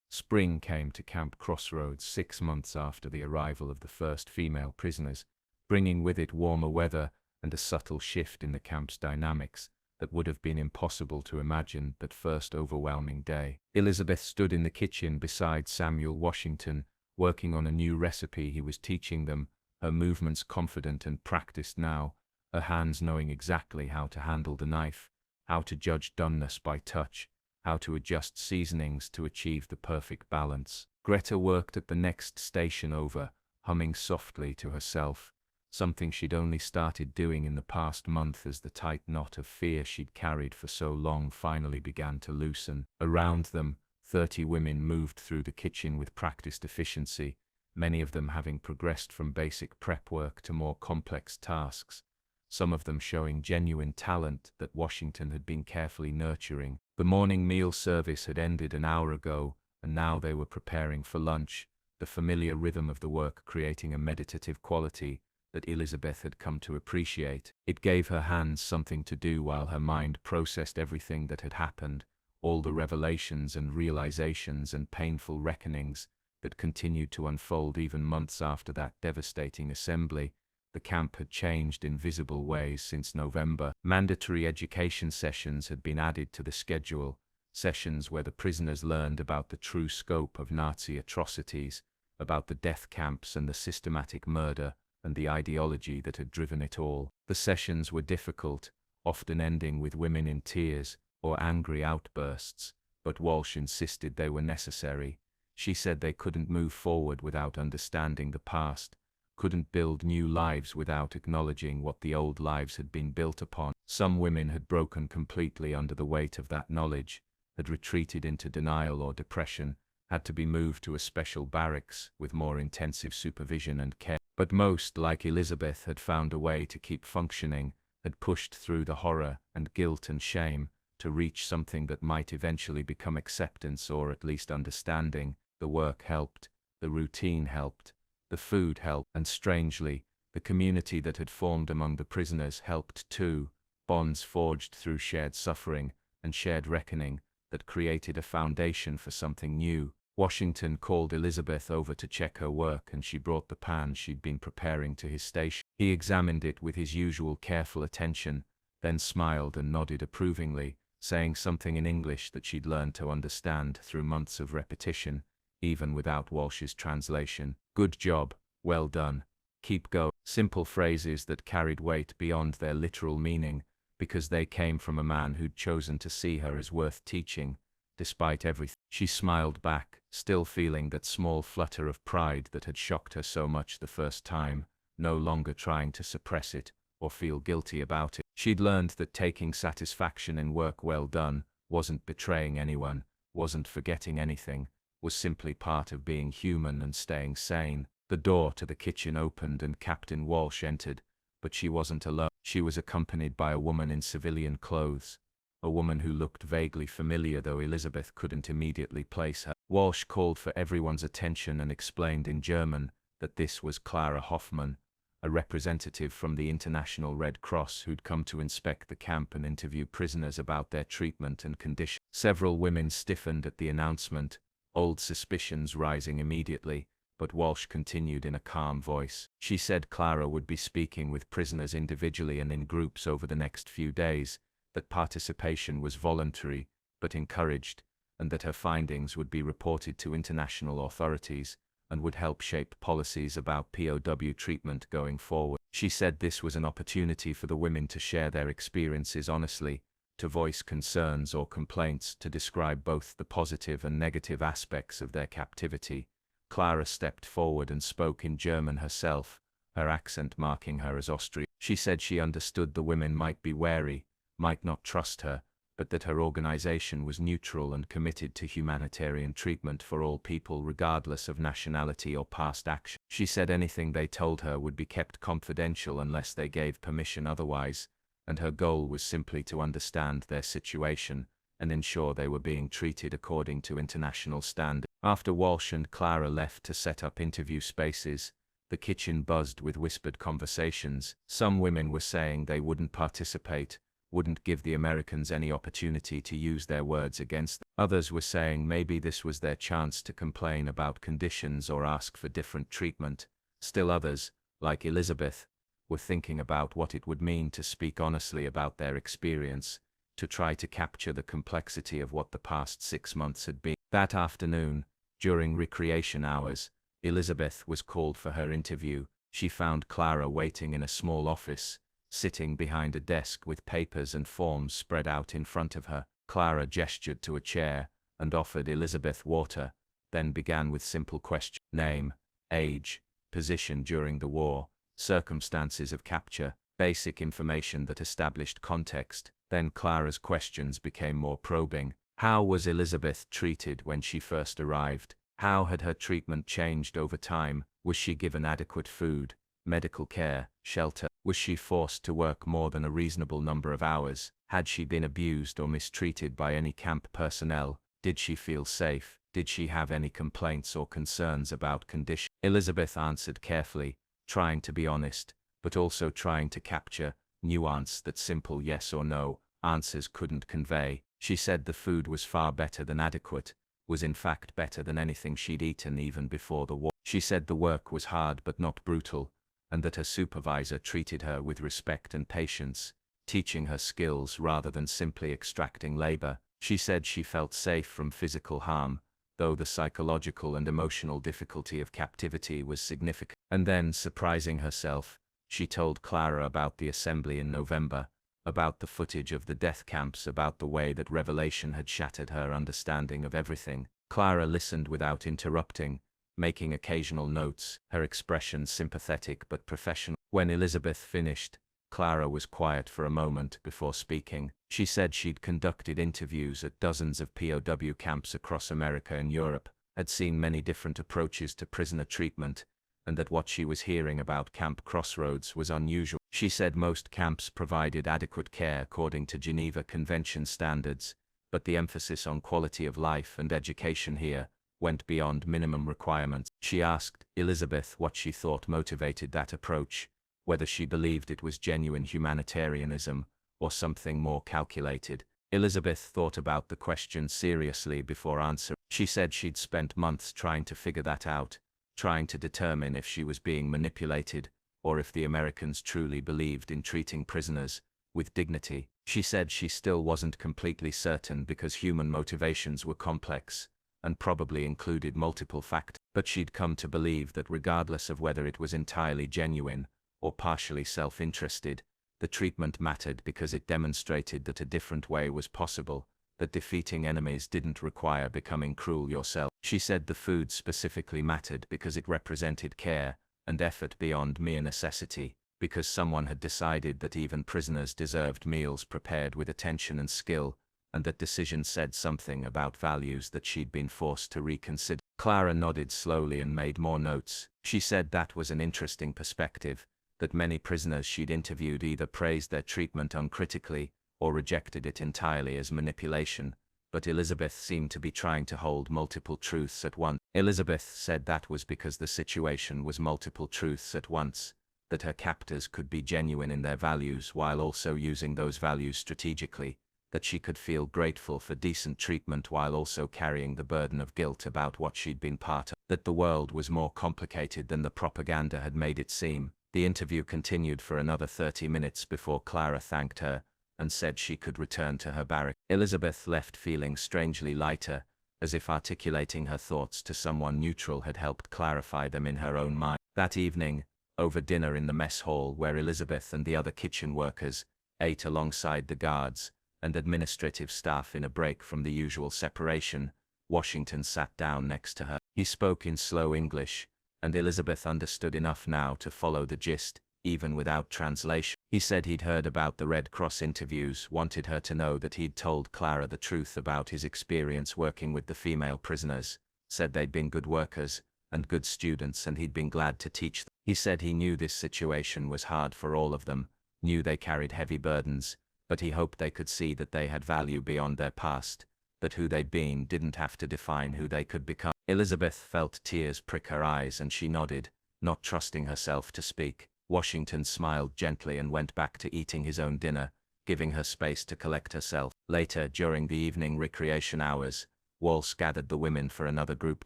Spring came to Camp Crossroads 6 months after the arrival of the first female prisoners, bringing with it warmer weather and a subtle shift in the camp's dynamics that would have been impossible to imagine that first overwhelming day. Elizabeth stood in the kitchen beside Samuel Washington, working on a new recipe he was teaching them, her movements confident and practiced now, her hands knowing exactly how to handle the knife, how to judge doneness by touch, how to adjust seasonings to achieve the perfect balance. Greta worked at the next station over, humming softly to herself, something she'd only started doing in the past month as the tight knot of fear she'd carried for so long finally began to loosen. Around them, 30 women moved through the kitchen with practiced efficiency, many of them having progressed from basic prep work to more complex tasks, some of them showing genuine talent that Washington had been carefully nurturing. The morning meal service had ended an hour ago, and now they were preparing for lunch, the familiar rhythm of the work creating a meditative quality that Elizabeth had come to appreciate. It gave her hands something to do while her mind processed everything that had happened, all the revelations and realizations and painful reckonings that continued to unfold even months after that devastating assembly. The camp had changed in visible ways since November. Mandatory education sessions had been added to the schedule, sessions where the prisoners learned about the true scope of Nazi atrocities, about the death camps and the systematic murder and the ideology that had driven it all. The sessions were difficult, often ending with women in tears or angry outbursts, but Walsh insisted they were necessary. She said they couldn't move forward without understanding the past, couldn't build new lives without acknowledging what the old lives had been built upon. Some women had broken completely under the weight of that knowledge, had retreated into denial or depression, had to be moved to a special barracks with more intensive supervision and care. But most, like Elizabeth, had found a way to keep functioning, had pushed through the horror and guilt and shame to reach something that might eventually become acceptance or at least understanding. The work helped, the routine helped, the food helped, and strangely, the community that had formed among the prisoners helped too, bonds forged through shared suffering and shared reckoning that created a foundation for something new. Washington called Elizabeth over to check her work, and she brought the pan she'd been preparing to his station. He examined it with his usual careful attention, then smiled and nodded approvingly, saying something in English that she'd learned to understand through months of repetition, even without Walsh's translation. "Good job, well done, keep going." Simple phrases that carried weight beyond their literal meaning, because they came from a man who'd chosen to see her as worth teaching, despite everything. She smiled back, still feeling that small flutter of pride that had shocked her so much the first time, no longer trying to suppress it or feel guilty about it. She'd learned that taking satisfaction in work well done wasn't betraying anyone, wasn't forgetting anything, was simply part of being human and staying sane. The door to the kitchen opened and Captain Walsh entered, but she wasn't alone. She was accompanied by a woman in civilian clothes, a woman who looked vaguely familiar, though Elizabeth couldn't immediately place her. Walsh called for everyone's attention and explained in German that this was Clara Hoffman, a representative from the International Red Cross who'd come to inspect the camp and interview prisoners about their treatment and condition. Several women stiffened at the announcement, old suspicions rising immediately, but Walsh continued in a calm voice. She said Clara would be speaking with prisoners individually and in groups over the next few days, that participation was voluntary but encouraged, and that her findings would be reported to international authorities and would help shape policies about POW treatment going forward. She said this was an opportunity for the women to share their experiences honestly, to voice concerns or complaints, to describe both the positive and negative aspects of their captivity. Clara stepped forward and spoke in German herself, her accent marking her as Austrian. She said she understood the women might be wary, might not trust her, but that her organization was neutral and committed to humanitarian treatment for all people regardless of nationality or past action. She said anything they told her would be kept confidential unless they gave permission otherwise, and her goal was simply to understand their situation and ensure they were being treated according to international standards. After Walsh and Clara left to set up interview spaces, the kitchen buzzed with whispered conversations. Some women were saying they wouldn't participate, wouldn't give the Americans any opportunity to use their words against them. Others were saying maybe this was their chance to complain about conditions or ask for different treatment. Still others, like Elizabeth, were thinking about what it would mean to speak honestly about their experience, to try to capture the complexity of what the past 6 months had been. That afternoon, during recreation hours, Elizabeth was called for her interview. She found Clara waiting in a small office, sitting behind a desk with papers and forms spread out in front of her. Clara gestured to a chair and offered Elizabeth water, then began with simple questions: name, age, position during the war, circumstances of capture, basic information that established context. Then Clara's questions became more probing. How was Elizabeth treated when she first arrived? How had her treatment changed over time? Was she given adequate food, medical care, shelter? Was she forced to work more than a reasonable number of hours? Had she been abused or mistreated by any camp personnel? Did she feel safe? Did she have any complaints or concerns about conditions? Elizabeth answered carefully, trying to be honest, but also trying to capture nuance that simple yes or no answers couldn't convey. She said the food was far better than adequate, was in fact better than anything she'd eaten even before the war. She said the work was hard but not brutal, and that her supervisor treated her with respect and patience, teaching her skills rather than simply extracting labor. She said she felt safe from physical harm, though the psychological and emotional difficulty of captivity was significant. And then, surprising herself, she told Clara about the assembly in November, about the footage of the death camps, about the way that revelation had shattered her understanding of everything. Clara listened without interrupting, making occasional notes, her expression sympathetic but professional. When Elizabeth finished, Clara was quiet for a moment before speaking. She said she'd conducted interviews at dozens of POW camps across America and Europe, had seen many different approaches to prisoner treatment, and that what she was hearing about Camp Crossroads was unusual. She said most camps provided adequate care according to Geneva Convention standards, but the emphasis on quality of life and education here went beyond minimum requirements. She asked Elizabeth what she thought motivated that approach, whether she believed it was genuine humanitarianism or something more calculated. Elizabeth thought about the question seriously before answering. She said she'd spent months trying to figure that out, trying to determine if she was being manipulated, or if the Americans truly believed in treating prisoners with dignity. She said she still wasn't completely certain because human motivations were complex, and probably included multiple factors, but she'd come to believe that regardless of whether it was entirely genuine or partially self-interested, the treatment mattered because it demonstrated that a different way was possible, that defeating enemies didn't require becoming cruel yourself. She said the food specifically mattered because it represented care and effort beyond mere necessity, because someone had decided that even prisoners deserved meals prepared with attention and skill, and that decision said something about values that she'd been forced to reconsider. Clara nodded slowly and made more notes. She said that was an interesting perspective, that many prisoners she'd interviewed either praised their treatment uncritically or rejected it entirely as manipulation, but Elizabeth seemed to be trying to hold multiple truths at once. Elizabeth said that was because the situation was multiple truths at once, that her captors could be genuine in their values while also using those values strategically, that she could feel grateful for decent treatment while also carrying the burden of guilt about what she'd been part of, that the world was more complicated than the propaganda had made it seem. The interview continued for another 30 minutes before Clara thanked her and said she could return to her barrack. Elizabeth left feeling strangely lighter, as if articulating her thoughts to someone neutral had helped clarify them in her own mind. That evening, over dinner in the mess hall where Elizabeth and the other kitchen workers ate alongside the guards and administrative staff in a break from the usual separation, Washington sat down next to her. He spoke in slow English, and Elizabeth understood enough now to follow the gist, even without translation. He said he'd heard about the Red Cross interviews, wanted her to know that he'd told Clara the truth about his experience working with the female prisoners, said they'd been good workers and good students and he'd been glad to teach them. He said he knew this situation was hard for all of them, knew they carried heavy burdens, but he hoped they could see that they had value beyond their past, that who they'd been didn't have to define who they could become. Elizabeth felt tears prick her eyes and she nodded, not trusting herself to speak. Washington smiled gently and went back to eating his own dinner, giving her space to collect herself. Later, during the evening recreation hours, Walsh gathered the women for another group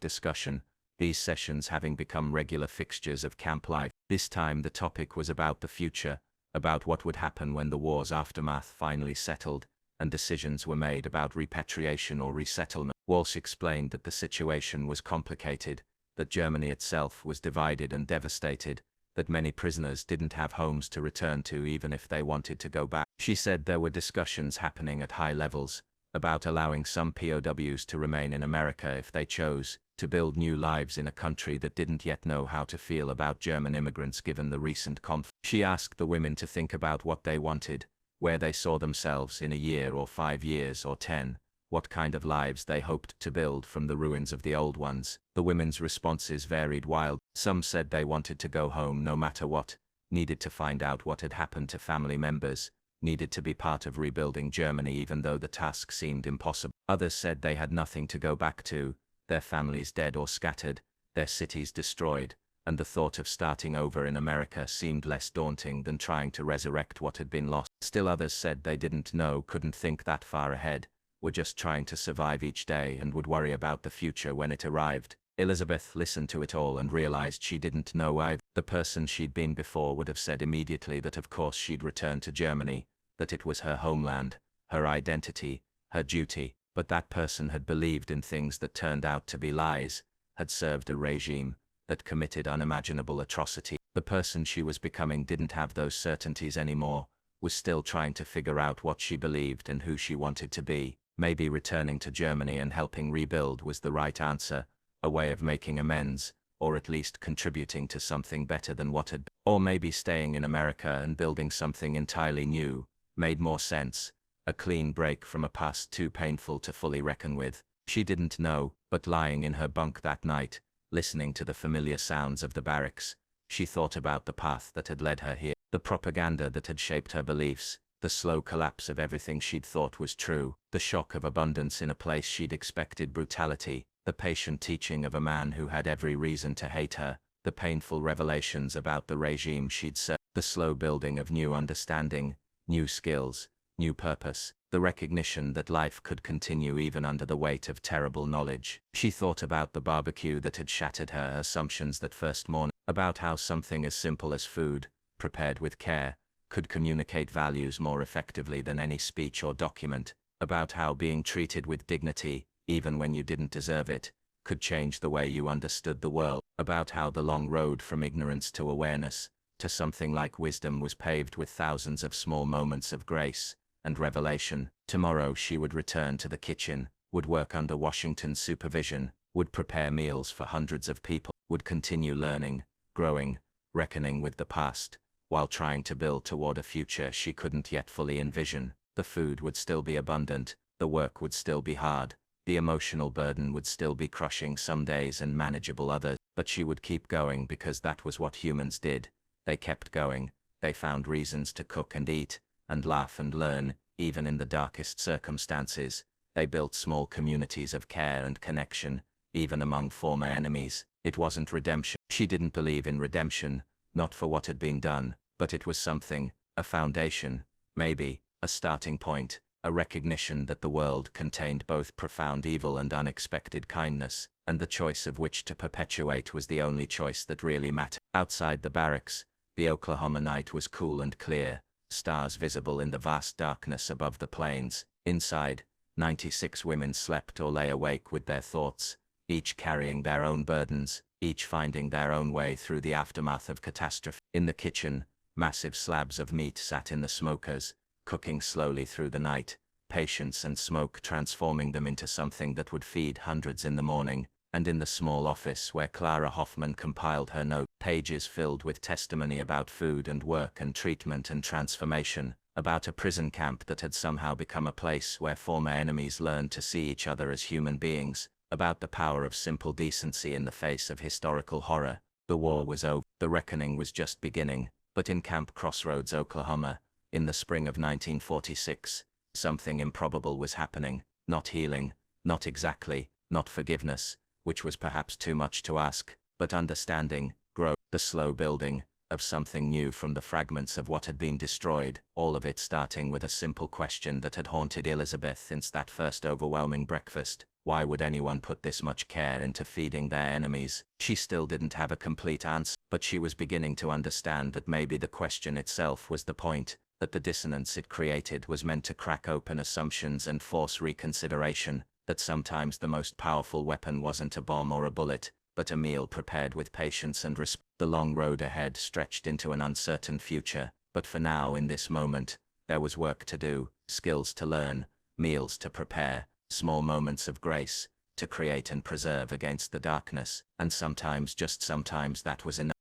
discussion, these sessions having become regular fixtures of camp life. This time the topic was about the future, about what would happen when the war's aftermath finally settled, and decisions were made about repatriation or resettlement. Walsh explained that the situation was complicated, that Germany itself was divided and devastated, that many prisoners didn't have homes to return to even if they wanted to go back. She said there were discussions happening at high levels about allowing some POWs to remain in America if they chose, to build new lives in a country that didn't yet know how to feel about German immigrants given the recent conflict. She asked the women to think about what they wanted, where they saw themselves in a year or 5 years or 10, what kind of lives they hoped to build from the ruins of the old ones. The women's responses varied wildly. Some said they wanted to go home no matter what, needed to find out what had happened to family members, needed to be part of rebuilding Germany even though the task seemed impossible. Others said they had nothing to go back to, their families dead or scattered, their cities destroyed, and the thought of starting over in America seemed less daunting than trying to resurrect what had been lost. Still others said they didn't know, couldn't think that far ahead, were just trying to survive each day and would worry about the future when it arrived. Elizabeth listened to it all and realized she didn't know either. The person she'd been before would have said immediately that of course she'd return to Germany, that it was her homeland, her identity, her duty, but that person had believed in things that turned out to be lies, had served a regime that committed unimaginable atrocity. The person she was becoming didn't have those certainties anymore, was still trying to figure out what she believed and who she wanted to be. Maybe returning to Germany and helping rebuild was the right answer, a way of making amends, or at least contributing to something better than what had been. Or maybe staying in America and building something entirely new made more sense, a clean break from a past too painful to fully reckon with. She didn't know, but lying in her bunk that night, listening to the familiar sounds of the barracks, she thought about the path that had led her here, the propaganda that had shaped her beliefs, the slow collapse of everything she'd thought was true, the shock of abundance in a place she'd expected brutality, the patient teaching of a man who had every reason to hate her, the painful revelations about the regime she'd served, the slow building of new understanding, new skills, new purpose, the recognition that life could continue even under the weight of terrible knowledge. She thought about the barbecue that had shattered her assumptions that first morning, about how something as simple as food, prepared with care, could communicate values more effectively than any speech or document, about how being treated with dignity, even when you didn't deserve it, could change the way you understood the world, about how the long road from ignorance to awareness, to something like wisdom was paved with thousands of small moments of grace and revelation. Tomorrow she would return to the kitchen, would work under Washington's supervision, would prepare meals for hundreds of people, would continue learning, growing, reckoning with the past, while trying to build toward a future she couldn't yet fully envision. The food would still be abundant, the work would still be hard, the emotional burden would still be crushing some days and manageable others, but she would keep going because that was what humans did. They kept going, they found reasons to cook and eat, and laugh and learn, even in the darkest circumstances. They built small communities of care and connection, even among former enemies. It wasn't redemption. She didn't believe in redemption, not for what had been done, but it was something, a foundation, maybe, a starting point, a recognition that the world contained both profound evil and unexpected kindness, and the choice of which to perpetuate was the only choice that really mattered. Outside the barracks, the Oklahoma night was cool and clear, stars visible in the vast darkness above the plains. Inside, 96 women slept or lay awake with their thoughts, each carrying their own burdens, each finding their own way through the aftermath of catastrophe. In the kitchen, massive slabs of meat sat in the smokers, cooking slowly through the night, patience and smoke transforming them into something that would feed hundreds in the morning. And in the small office where Clara Hoffman compiled her note, pages filled with testimony about food and work and treatment and transformation, about a prison camp that had somehow become a place where former enemies learned to see each other as human beings, about the power of simple decency in the face of historical horror. The war was over, the reckoning was just beginning, but in Camp Crossroads, Oklahoma, in the spring of 1946, something improbable was happening. Not healing, not exactly, not forgiveness, which was perhaps too much to ask, but understanding, growth, the slow building of something new from the fragments of what had been destroyed, all of it starting with a simple question that had haunted Elizabeth since that first overwhelming breakfast. Why would anyone put this much care into feeding their enemies? She still didn't have a complete answer, but she was beginning to understand that maybe the question itself was the point, that the dissonance it created was meant to crack open assumptions and force reconsideration, that sometimes the most powerful weapon wasn't a bomb or a bullet, but a meal prepared with patience and respect. The long road ahead stretched into an uncertain future, but for now, in this moment, there was work to do, skills to learn, meals to prepare, small moments of grace to create and preserve against the darkness, and sometimes, just sometimes, that was enough.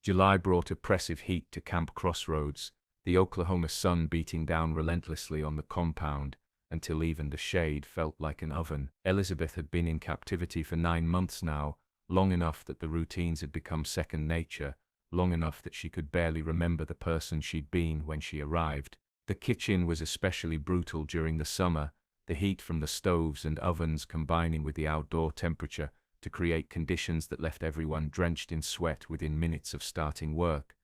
July brought oppressive heat to Camp Crossroads, the Oklahoma sun beating down relentlessly on the compound, until even the shade felt like an oven. Elizabeth had been in captivity for 9 months now, long enough that the routines had become second nature, long enough that she could barely remember the person she'd been when she arrived. The kitchen was especially brutal during the summer, the heat from the stoves and ovens combining with the outdoor temperature to create conditions that left everyone drenched in sweat within minutes of starting work.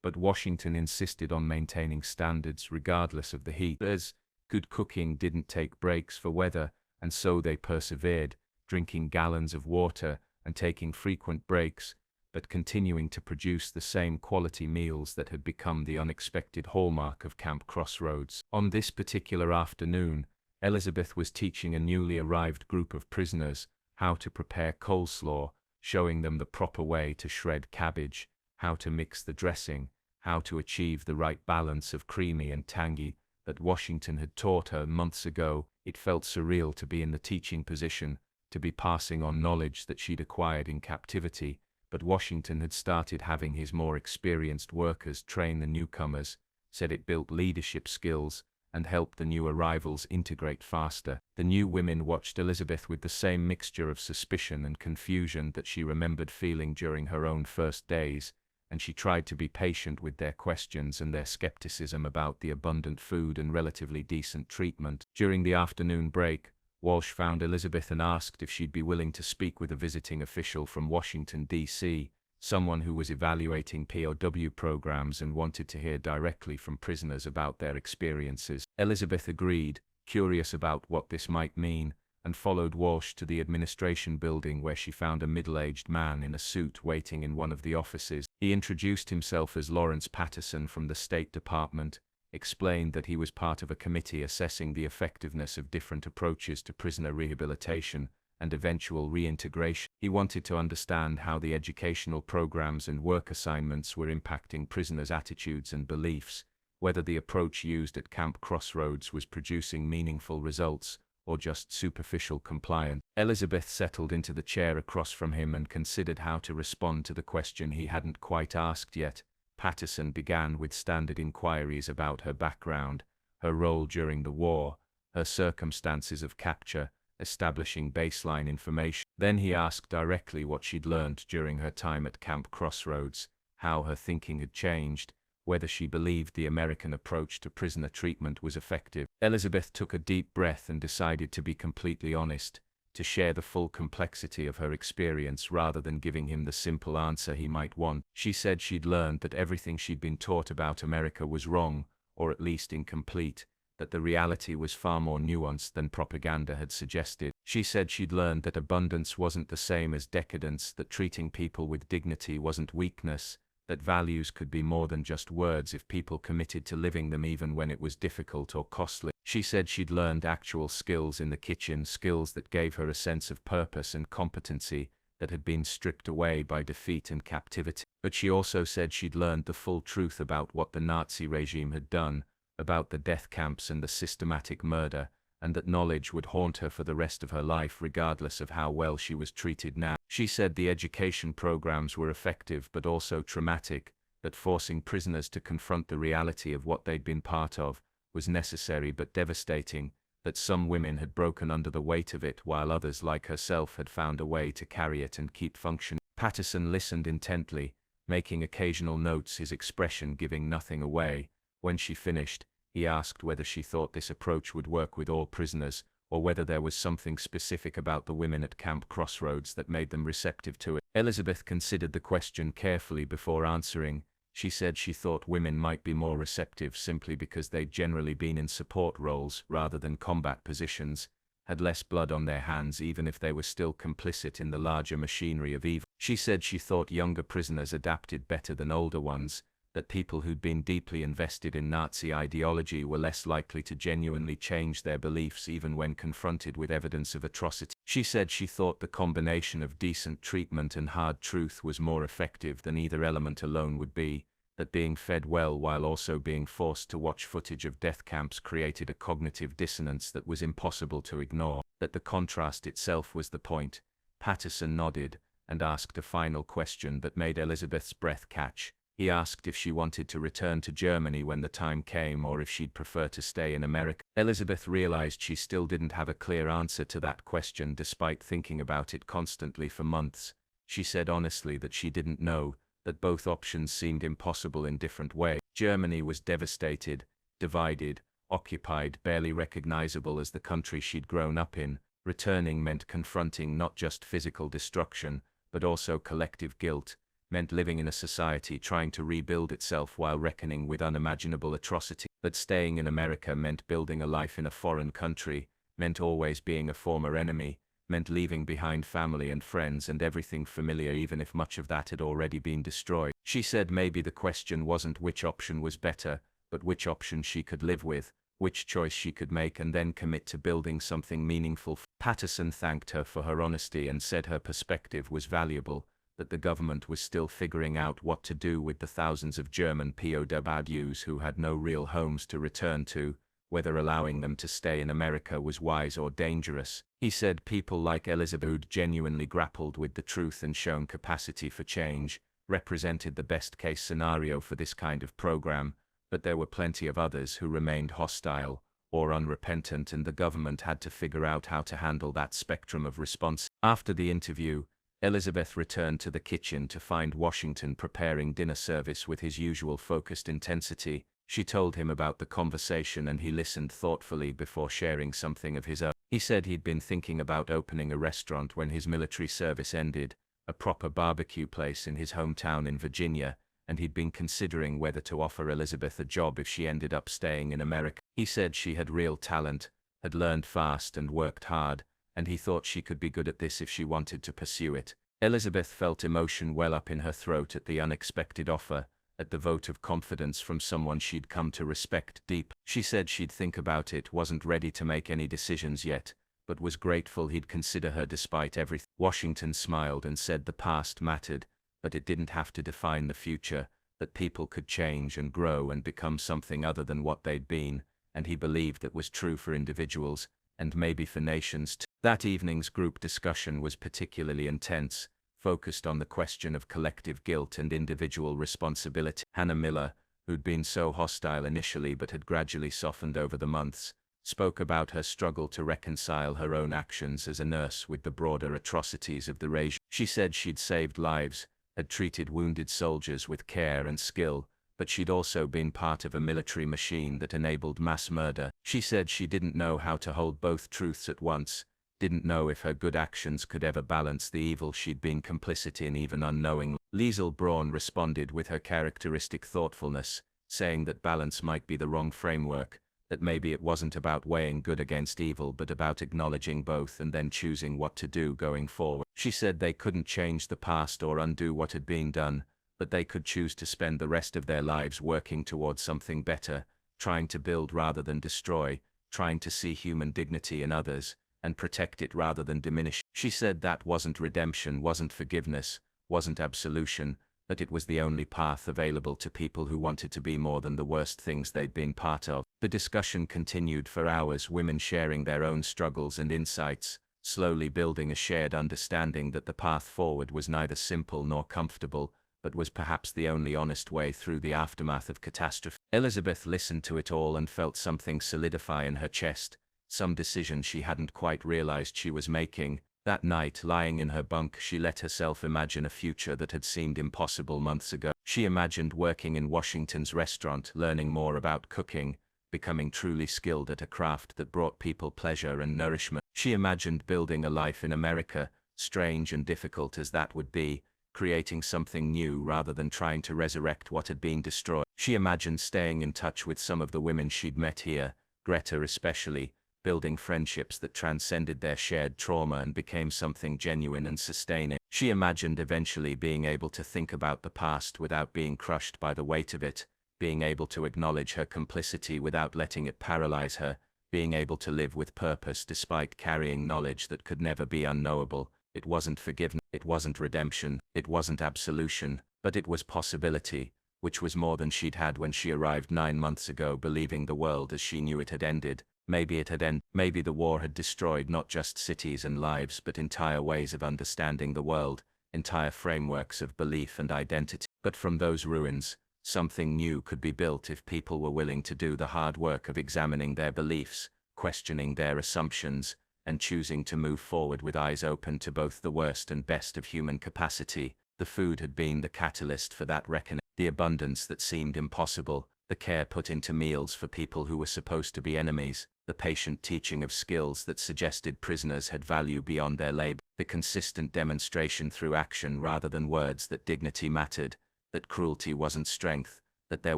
But Washington insisted on maintaining standards regardless of the heat, as good cooking didn't take breaks for weather, and so they persevered, drinking gallons of water and taking frequent breaks, but continuing to produce the same quality meals that had become the unexpected hallmark of Camp Crossroads. On this particular afternoon, Elizabeth was teaching a newly arrived group of prisoners how to prepare coleslaw, showing them the proper way to shred cabbage, how to mix the dressing, how to achieve the right balance of creamy and tangy that Washington had taught her months ago. It felt surreal to be in the teaching position, to be passing on knowledge that she'd acquired in captivity, but Washington had started having his more experienced workers train the newcomers, said it built leadership skills, and helped the new arrivals integrate faster. The new women watched Elizabeth with the same mixture of suspicion and confusion that she remembered feeling during her own first days, and she tried to be patient with their questions and their skepticism about the abundant food and relatively decent treatment. During the afternoon break, Walsh found Elizabeth and asked if she'd be willing to speak with a visiting official from Washington, D.C., someone who was evaluating POW programs and wanted to hear directly from prisoners about their experiences. Elizabeth agreed, curious about what this might mean, and followed Walsh to the administration building where she found a middle-aged man in a suit waiting in one of the offices. He introduced himself as Lawrence Patterson from the State Department, explained that he was part of a committee assessing the effectiveness of different approaches to prisoner rehabilitation and eventual reintegration. He wanted to understand how the educational programs and work assignments were impacting prisoners' attitudes and beliefs, whether the approach used at Camp Crossroads was producing meaningful results or just superficial compliance. Elizabeth settled into the chair across from him and considered how to respond to the question he hadn't quite asked yet. Patterson began with standard inquiries about her background, her role during the war, her circumstances of capture, establishing baseline information. Then he asked directly what she'd learned during her time at Camp Crossroads, how her thinking had changed, whether she believed the American approach to prisoner treatment was effective. Elizabeth took a deep breath and decided to be completely honest, to share the full complexity of her experience rather than giving him the simple answer he might want. She said she'd learned that everything she'd been taught about America was wrong, or at least incomplete, that the reality was far more nuanced than propaganda had suggested. She said she'd learned that abundance wasn't the same as decadence, that treating people with dignity wasn't weakness, that values could be more than just words if people committed to living them even when it was difficult or costly. She said she'd learned actual skills in the kitchen, skills that gave her a sense of purpose and competency that had been stripped away by defeat and captivity. But she also said she'd learned the full truth about what the Nazi regime had done, about the death camps and the systematic murder, and that knowledge would haunt her for the rest of her life regardless of how well she was treated now. She said the education programs were effective but also traumatic, that forcing prisoners to confront the reality of what they'd been part of was necessary but devastating, that some women had broken under the weight of it while others like herself had found a way to carry it and keep functioning. Patterson listened intently, making occasional notes, his expression giving nothing away. When she finished, he asked whether she thought this approach would work with all prisoners, or whether there was something specific about the women at Camp Crossroads that made them receptive to it. Elizabeth considered the question carefully before answering. She said she thought women might be more receptive simply because they'd generally been in support roles rather than combat positions, had less blood on their hands even if they were still complicit in the larger machinery of evil. She said she thought younger prisoners adapted better than older ones, that people who'd been deeply invested in Nazi ideology were less likely to genuinely change their beliefs even when confronted with evidence of atrocity. She said she thought the combination of decent treatment and hard truth was more effective than either element alone would be, that being fed well while also being forced to watch footage of death camps created a cognitive dissonance that was impossible to ignore, that the contrast itself was the point. Patterson nodded, and asked a final question that made Elizabeth's breath catch. He asked if she wanted to return to Germany when the time came or if she'd prefer to stay in America. Elizabeth realized she still didn't have a clear answer to that question despite thinking about it constantly for months. She said honestly that she didn't know, that both options seemed impossible in different ways. Germany was devastated, divided, occupied, barely recognizable as the country she'd grown up in. Returning meant confronting not just physical destruction, but also collective guilt, meant living in a society trying to rebuild itself while reckoning with unimaginable atrocity. But staying in America meant building a life in a foreign country, meant always being a former enemy, meant leaving behind family and friends and everything familiar, even if much of that had already been destroyed. She said maybe the question wasn't which option was better, but which option she could live with, which choice she could make and then commit to building something meaningful. Patterson thanked her for her honesty and said her perspective was valuable, that the government was still figuring out what to do with the thousands of German POWs who had no real homes to return to, whether allowing them to stay in America was wise or dangerous. He said people like Elizabeth, who'd genuinely grappled with the truth and shown capacity for change, represented the best-case scenario for this kind of program, but there were plenty of others who remained hostile or unrepentant, and the government had to figure out how to handle that spectrum of response. After the interview, Elizabeth returned to the kitchen to find Washington preparing dinner service with his usual focused intensity. She told him about the conversation and he listened thoughtfully before sharing something of his own. He said he'd been thinking about opening a restaurant when his military service ended, a proper barbecue place in his hometown in Virginia, and he'd been considering whether to offer Elizabeth a job if she ended up staying in America. He said she had real talent, had learned fast and worked hard, and he thought she could be good at this if she wanted to pursue it. Elizabeth felt emotion well up in her throat at the unexpected offer, at the vote of confidence from someone she'd come to respect deep. She said she'd think about it, wasn't ready to make any decisions yet, but was grateful he'd consider her despite everything. Washington smiled and said the past mattered, but it didn't have to define the future, that people could change and grow and become something other than what they'd been, and he believed that was true for individuals, and maybe for nations too. That evening's group discussion was particularly intense, focused on the question of collective guilt and individual responsibility. Hannah Miller, who'd been so hostile initially but had gradually softened over the months, spoke about her struggle to reconcile her own actions as a nurse with the broader atrocities of the regime. She said she'd saved lives, had treated wounded soldiers with care and skill, but she'd also been part of a military machine that enabled mass murder. She said she didn't know how to hold both truths at once, didn't know if her good actions could ever balance the evil she'd been complicit in even unknowingly. Liesl Braun responded with her characteristic thoughtfulness, saying that balance might be the wrong framework, that maybe it wasn't about weighing good against evil but about acknowledging both and then choosing what to do going forward. She said they couldn't change the past or undo what had been done, but they could choose to spend the rest of their lives working towards something better, trying to build rather than destroy, trying to see human dignity in others, and protect it rather than diminish. She said that wasn't redemption, wasn't forgiveness, wasn't absolution, that it was the only path available to people who wanted to be more than the worst things they'd been part of. The discussion continued for hours, women sharing their own struggles and insights, slowly building a shared understanding that the path forward was neither simple nor comfortable, but was perhaps the only honest way through the aftermath of catastrophe. Elizabeth listened to it all and felt something solidify in her chest, some decision she hadn't quite realized she was making. That night, lying in her bunk, she let herself imagine a future that had seemed impossible months ago. She imagined working in Washington's restaurant, learning more about cooking, becoming truly skilled at a craft that brought people pleasure and nourishment. She imagined building a life in America, strange and difficult as that would be, creating something new rather than trying to resurrect what had been destroyed. She imagined staying in touch with some of the women she'd met here, Greta especially, building friendships that transcended their shared trauma and became something genuine and sustaining. She imagined eventually being able to think about the past without being crushed by the weight of it, being able to acknowledge her complicity without letting it paralyze her, being able to live with purpose despite carrying knowledge that could never be unknowable. It wasn't forgiveness, it wasn't redemption, it wasn't absolution, but it was possibility, which was more than she'd had when she arrived 9 months ago, believing the world as she knew it had ended. Maybe it had ended. Maybe the war had destroyed not just cities and lives but entire ways of understanding the world, entire frameworks of belief and identity. But from those ruins, something new could be built if people were willing to do the hard work of examining their beliefs, questioning their assumptions, and choosing to move forward with eyes open to both the worst and best of human capacity. The food had been the catalyst for that reckoning. The abundance that seemed impossible, the care put into meals for people who were supposed to be enemies, the patient teaching of skills that suggested prisoners had value beyond their labor, the consistent demonstration through action rather than words that dignity mattered, that cruelty wasn't strength, that there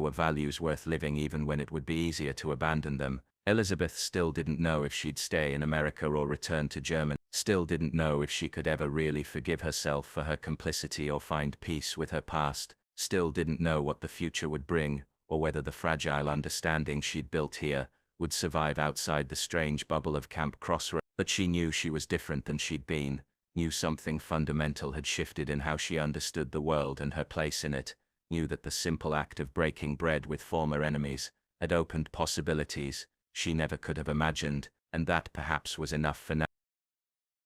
were values worth living even when it would be easier to abandon them. Elizabeth still didn't know if she'd stay in America or return to Germany, still didn't know if she could ever really forgive herself for her complicity or find peace with her past, still didn't know what the future would bring, or whether the fragile understanding she'd built here would survive outside the strange bubble of Camp Crossroads. But she knew she was different than she'd been, knew something fundamental had shifted in how she understood the world and her place in it, knew that the simple act of breaking bread with former enemies had opened possibilities she never could have imagined, and that perhaps was enough for now.